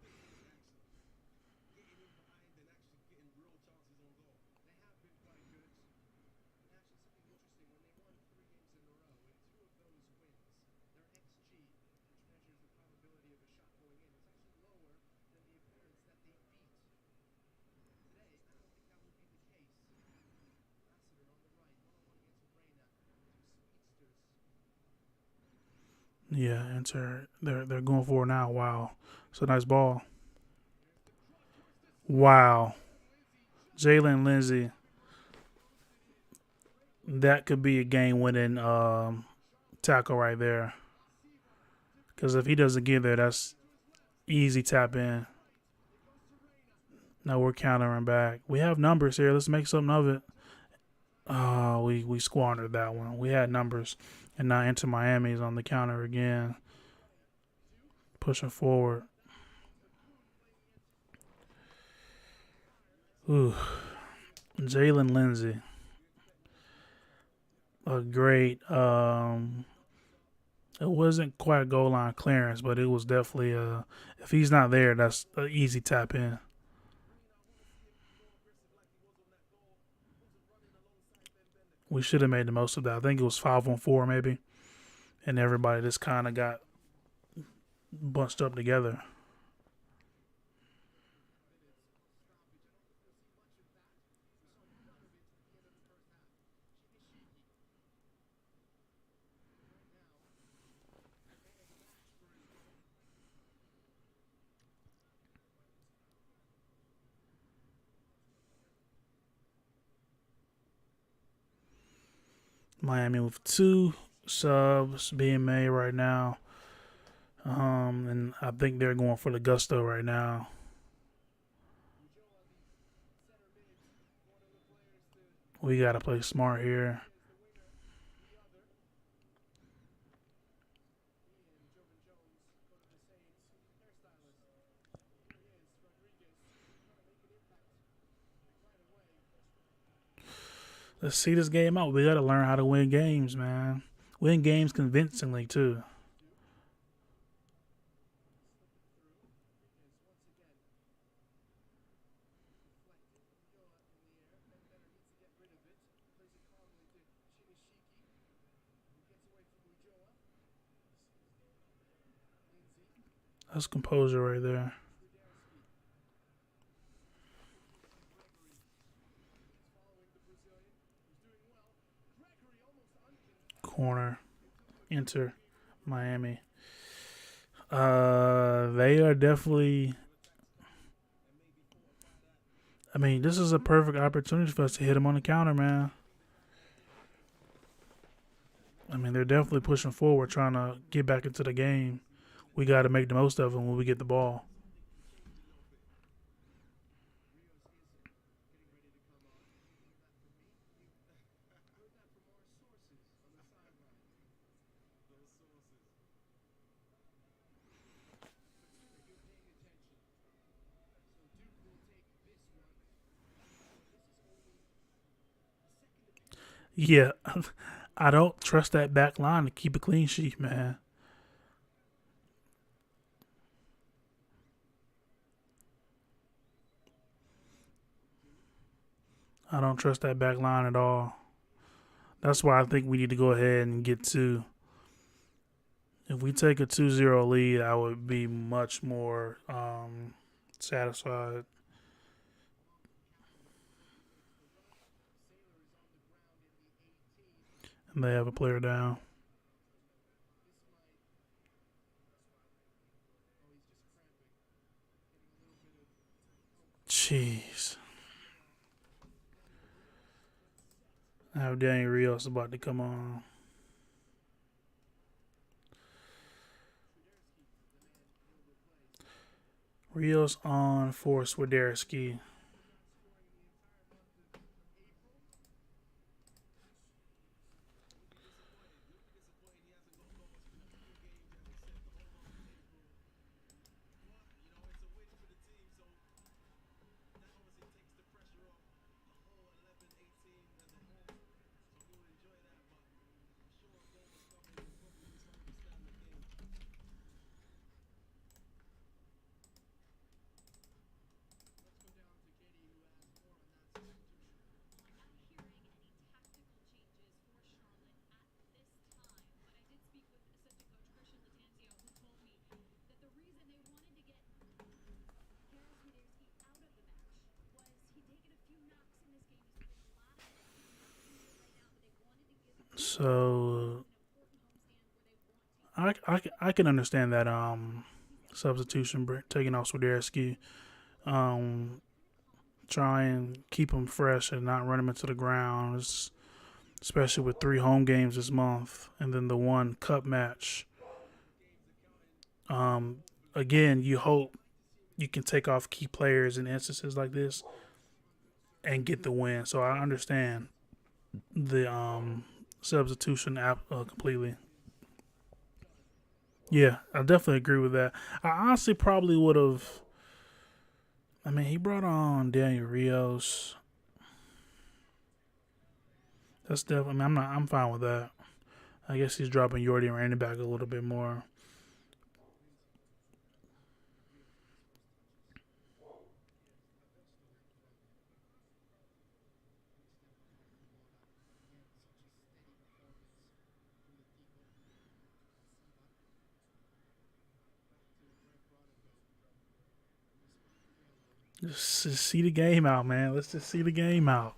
Yeah, enter. They're going for it now. Wow, it's a nice ball. Wow, Jalen Lindsey. That could be a game-winning tackle right there. Because if he doesn't get there, that's easy tap in. Now we're countering back. We have numbers here. Let's make something of it. Oh, we squandered that one. We had numbers, and now Inter Miami's on the counter again, pushing forward. Ooh, Jalen Lindsey, a great. It wasn't quite a goal line clearance, but it was definitely a. If he's not there, that's an easy tap in. We should have made the most of that. I think it was 5-on-4 maybe, and everybody just kind of got bunched up together. Miami with two subs being made right now. And I think they're going for the gusto right now. We gotta play smart here. Let's see this game out. We gotta learn how to win games, man. Win games convincingly too. That's composure right there. Corner. Enter Miami. They are definitely. I mean, this is a perfect opportunity for us to hit them on the counter, man. I mean, they're definitely pushing forward, trying to get back into the game. We got to make the most of them when we get the ball. Yeah, I don't trust that back line to keep a clean sheet, man. I don't trust that back line at all. That's why I think we need to go ahead and get two. If we take a 2-0 lead, I would be much more satisfied. And they have a player down. Jeez. Now Daniel Rios about to come on. Rios on for Swiderski. So I can understand that substitution, taking off Swiderski. Um, Try and keep him fresh and not run him into the ground, especially with 3 home games this month and then the one cup match. Um, Again, you hope you can take off key players in instances like this and get the win. So I understand the substitution app completely. Yeah, I definitely agree with that. I honestly probably would have. I mean, he brought on Daniel Rios. That's definitely. I mean, I'm not. I'm fine with that. I guess he's dropping Yordi and Randy back a little bit more. Just see the game out, man. Let's just see the game out.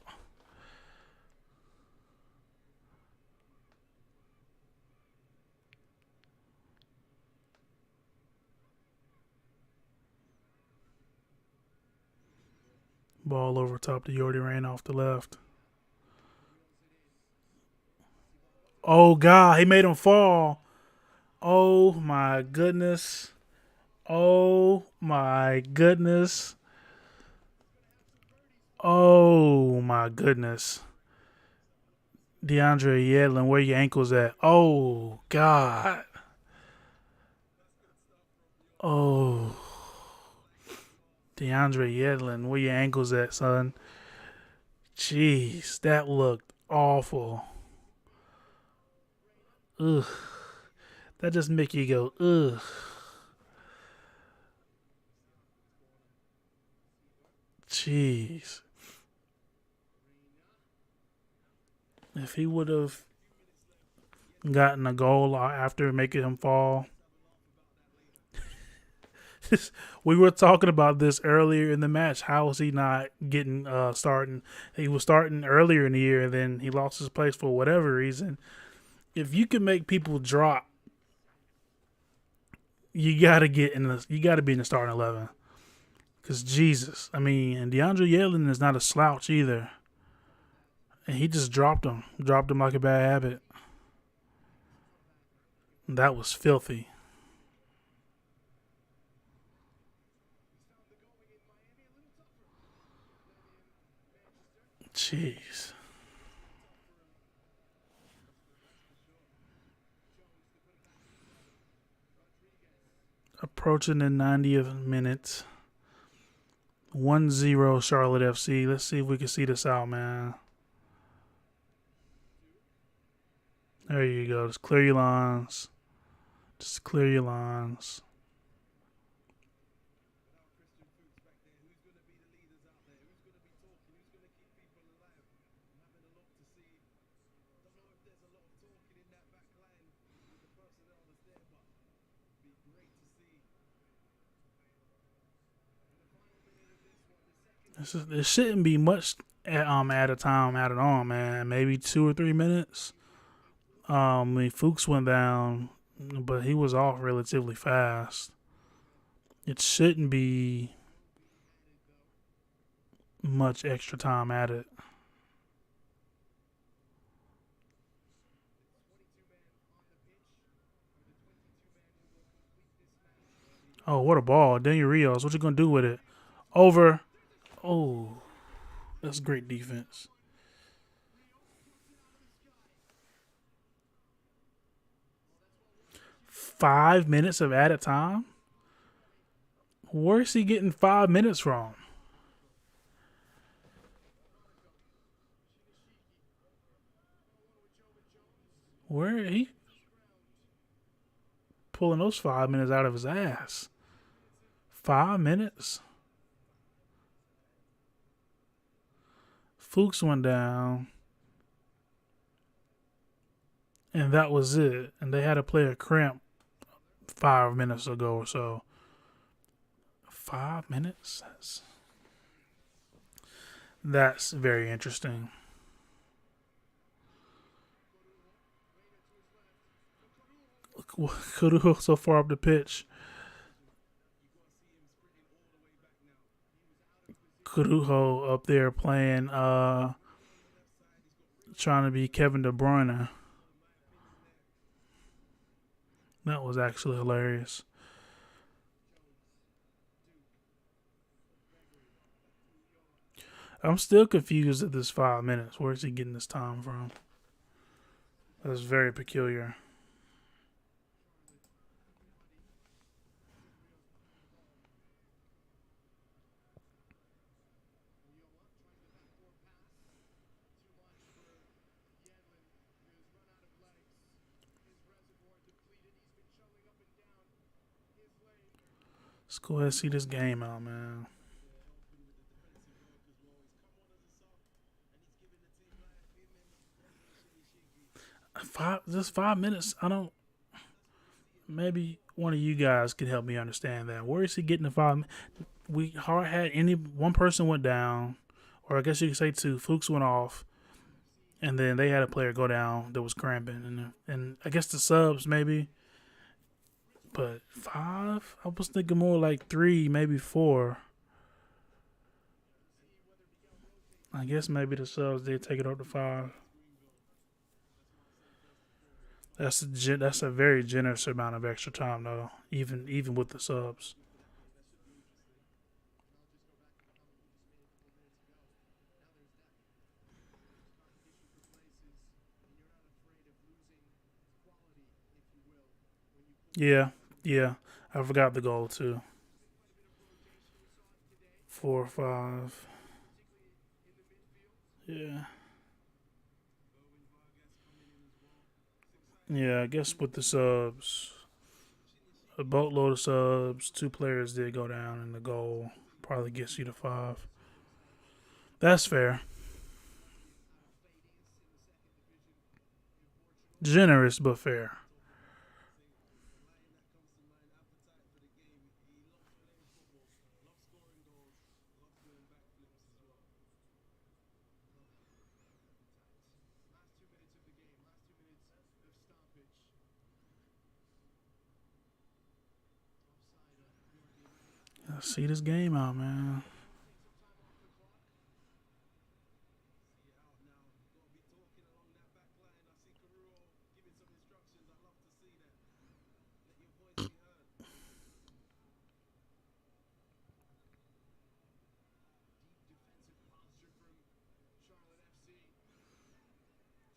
Ball over top to Yordi ran off the left. Oh God, he made him fall. Oh my goodness. Oh my goodness. Oh my goodness. DeAndre Yedlin, where your ankles at? Oh God. Oh, DeAndre Yedlin, where your ankles at, son? Jeez, that looked awful. Ugh. That just make you go, ugh. Jeez. If he would have gotten a goal after making him fall, we were talking about this earlier in the match. How was he not getting starting? He was starting earlier in the year, and then he lost his place for whatever reason. If you can make people drop, you gotta get in the. You gotta be in the starting 11. Cause Jesus, I mean, and DeAndre Yedlin is not a slouch either, and he just dropped him like a bad habit. That was filthy. Jeez. Approaching the 90th minute. 1-0 Charlotte FC. Let's see if we can see this out, man. There you go. Just clear your lines. Just clear your lines. This shouldn't be much at a time added on, man. Maybe 2 or 3 minutes. I mean, Fuchs went down, but he was off relatively fast. It shouldn't be much extra time added. Oh, what a ball. Daniel Rios, what you going to do with it? Over. Oh, that's great defense. 5 minutes of added time? Where's he getting 5 minutes from? Where he pulling those 5 minutes out of his ass? 5 minutes? Fuchs went down, and that was it. And they had to play a cramp 5 minutes ago or so. 5 minutes? That's very interesting. Kudu so far up the pitch. Kuduho up there playing, trying to be Kevin De Bruyne. That was actually hilarious. I'm still confused at this 5 minutes. Where's he getting this time from? That's very peculiar. Let's go ahead and see this game out, man. Just 5 minutes. I don't. Maybe one of you guys could help me understand that. Where is he getting the 5? We hard had any one person went down, or I guess you could say two. Fuchs went off, and then they had a player go down that was cramping, and I guess the subs maybe. But 5, I was thinking more like 3, maybe 4. I guess maybe the subs did take it up to 5. That's a very generous amount of extra time though, even with the subs. Yeah, yeah. I forgot the goal too. 4-5. Yeah, yeah. I guess with the subs, a boatload of subs, two players did go down, and the goal probably gets you to 5. That's fair. Generous but fair. Let's see this game out, man.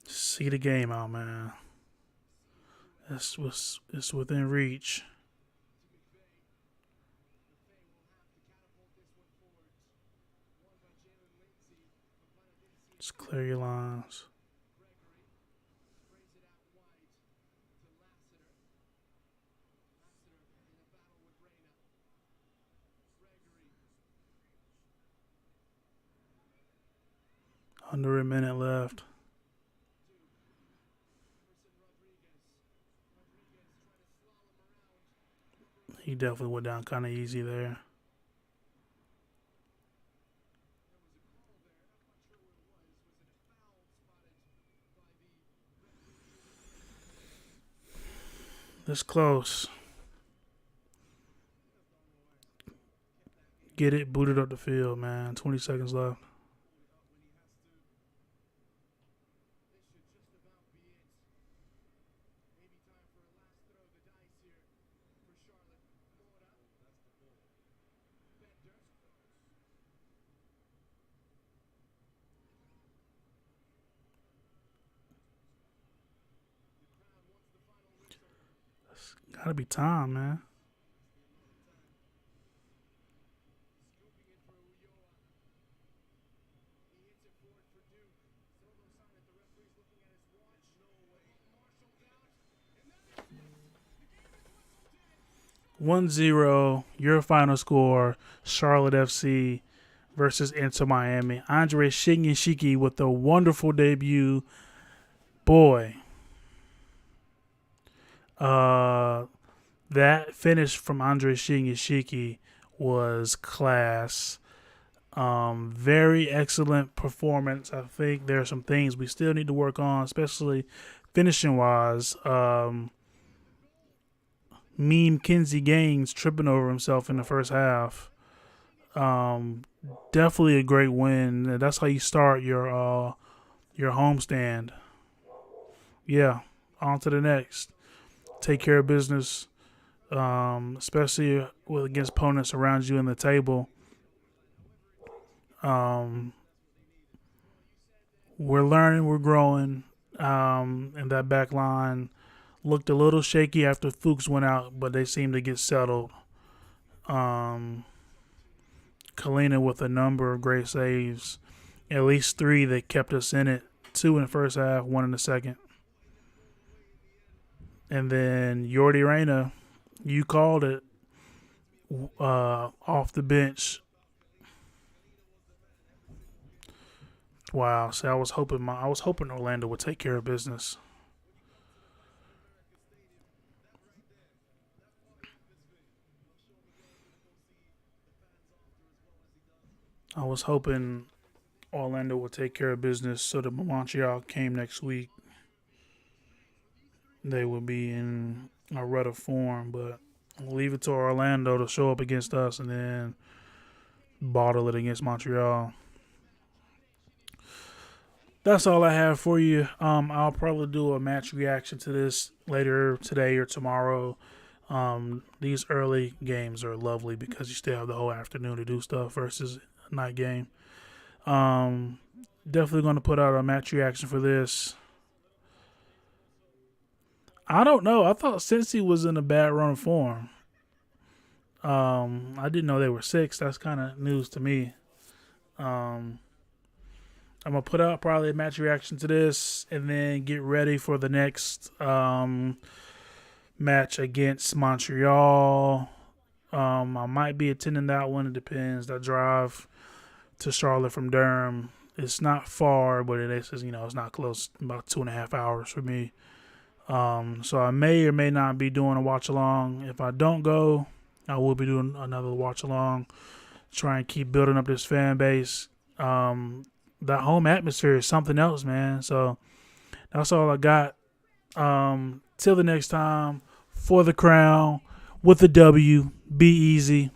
See the game out, man. It's within reach. Just clear your lines. 100 minute left. He definitely went down kind of easy there. This close. Get it booted up the field, man. 20 seconds left. Gotta be time, man. One zero. Your final score. Charlotte FC versus Inter Miami. Andre Shinyashiki with a wonderful debut. Boy, uh, that finish from Andre Shinyashiki was class. Very excellent performance. I think there are some things we still need to work on, especially finishing wise. Meme Kinsey Gaines tripping over himself in the first half. Um, Definitely a great win. That's how you start your homestand. Yeah, on to the next. Take care of business, especially with against opponents around you in the table. Um, we're learning, we're growing, and that back line looked a little shaky after Fuchs went out, but they seemed to get settled. Um, Kalina with a number of great saves, at least three that kept us in it. Two in the first half, one in the second. And then Yordi Reyna, you called it, off the bench. Wow. See, I was hoping Orlando would take care of business. I was hoping Orlando would take care of business so that Montreal came next week. They would be in a rut of form, but we'll leave it to Orlando to show up against us and then bottle it against Montreal. That's all I have for you. I'll probably do a match reaction to this later today or tomorrow. These early games are lovely because you still have the whole afternoon to do stuff versus a night game. Um, Definitely going to put out a match reaction for this. I don't know. I thought Cincy was in a bad run of form. I didn't know they were six. That's kind of news to me. Um, I'm gonna put out probably a match reaction to this, and then get ready for the next match against Montreal. I might be attending that one. It depends. That drive to Charlotte from Durham, it's not far, but it is, it's not close. About 2.5 hours for me. So I may or may not be doing a watch along. If I don't go, I will be doing another watch along. Try and keep building up this fan base. That home atmosphere is something else, man. So that's all I got. Till the next time, for the crown, with the W, be easy.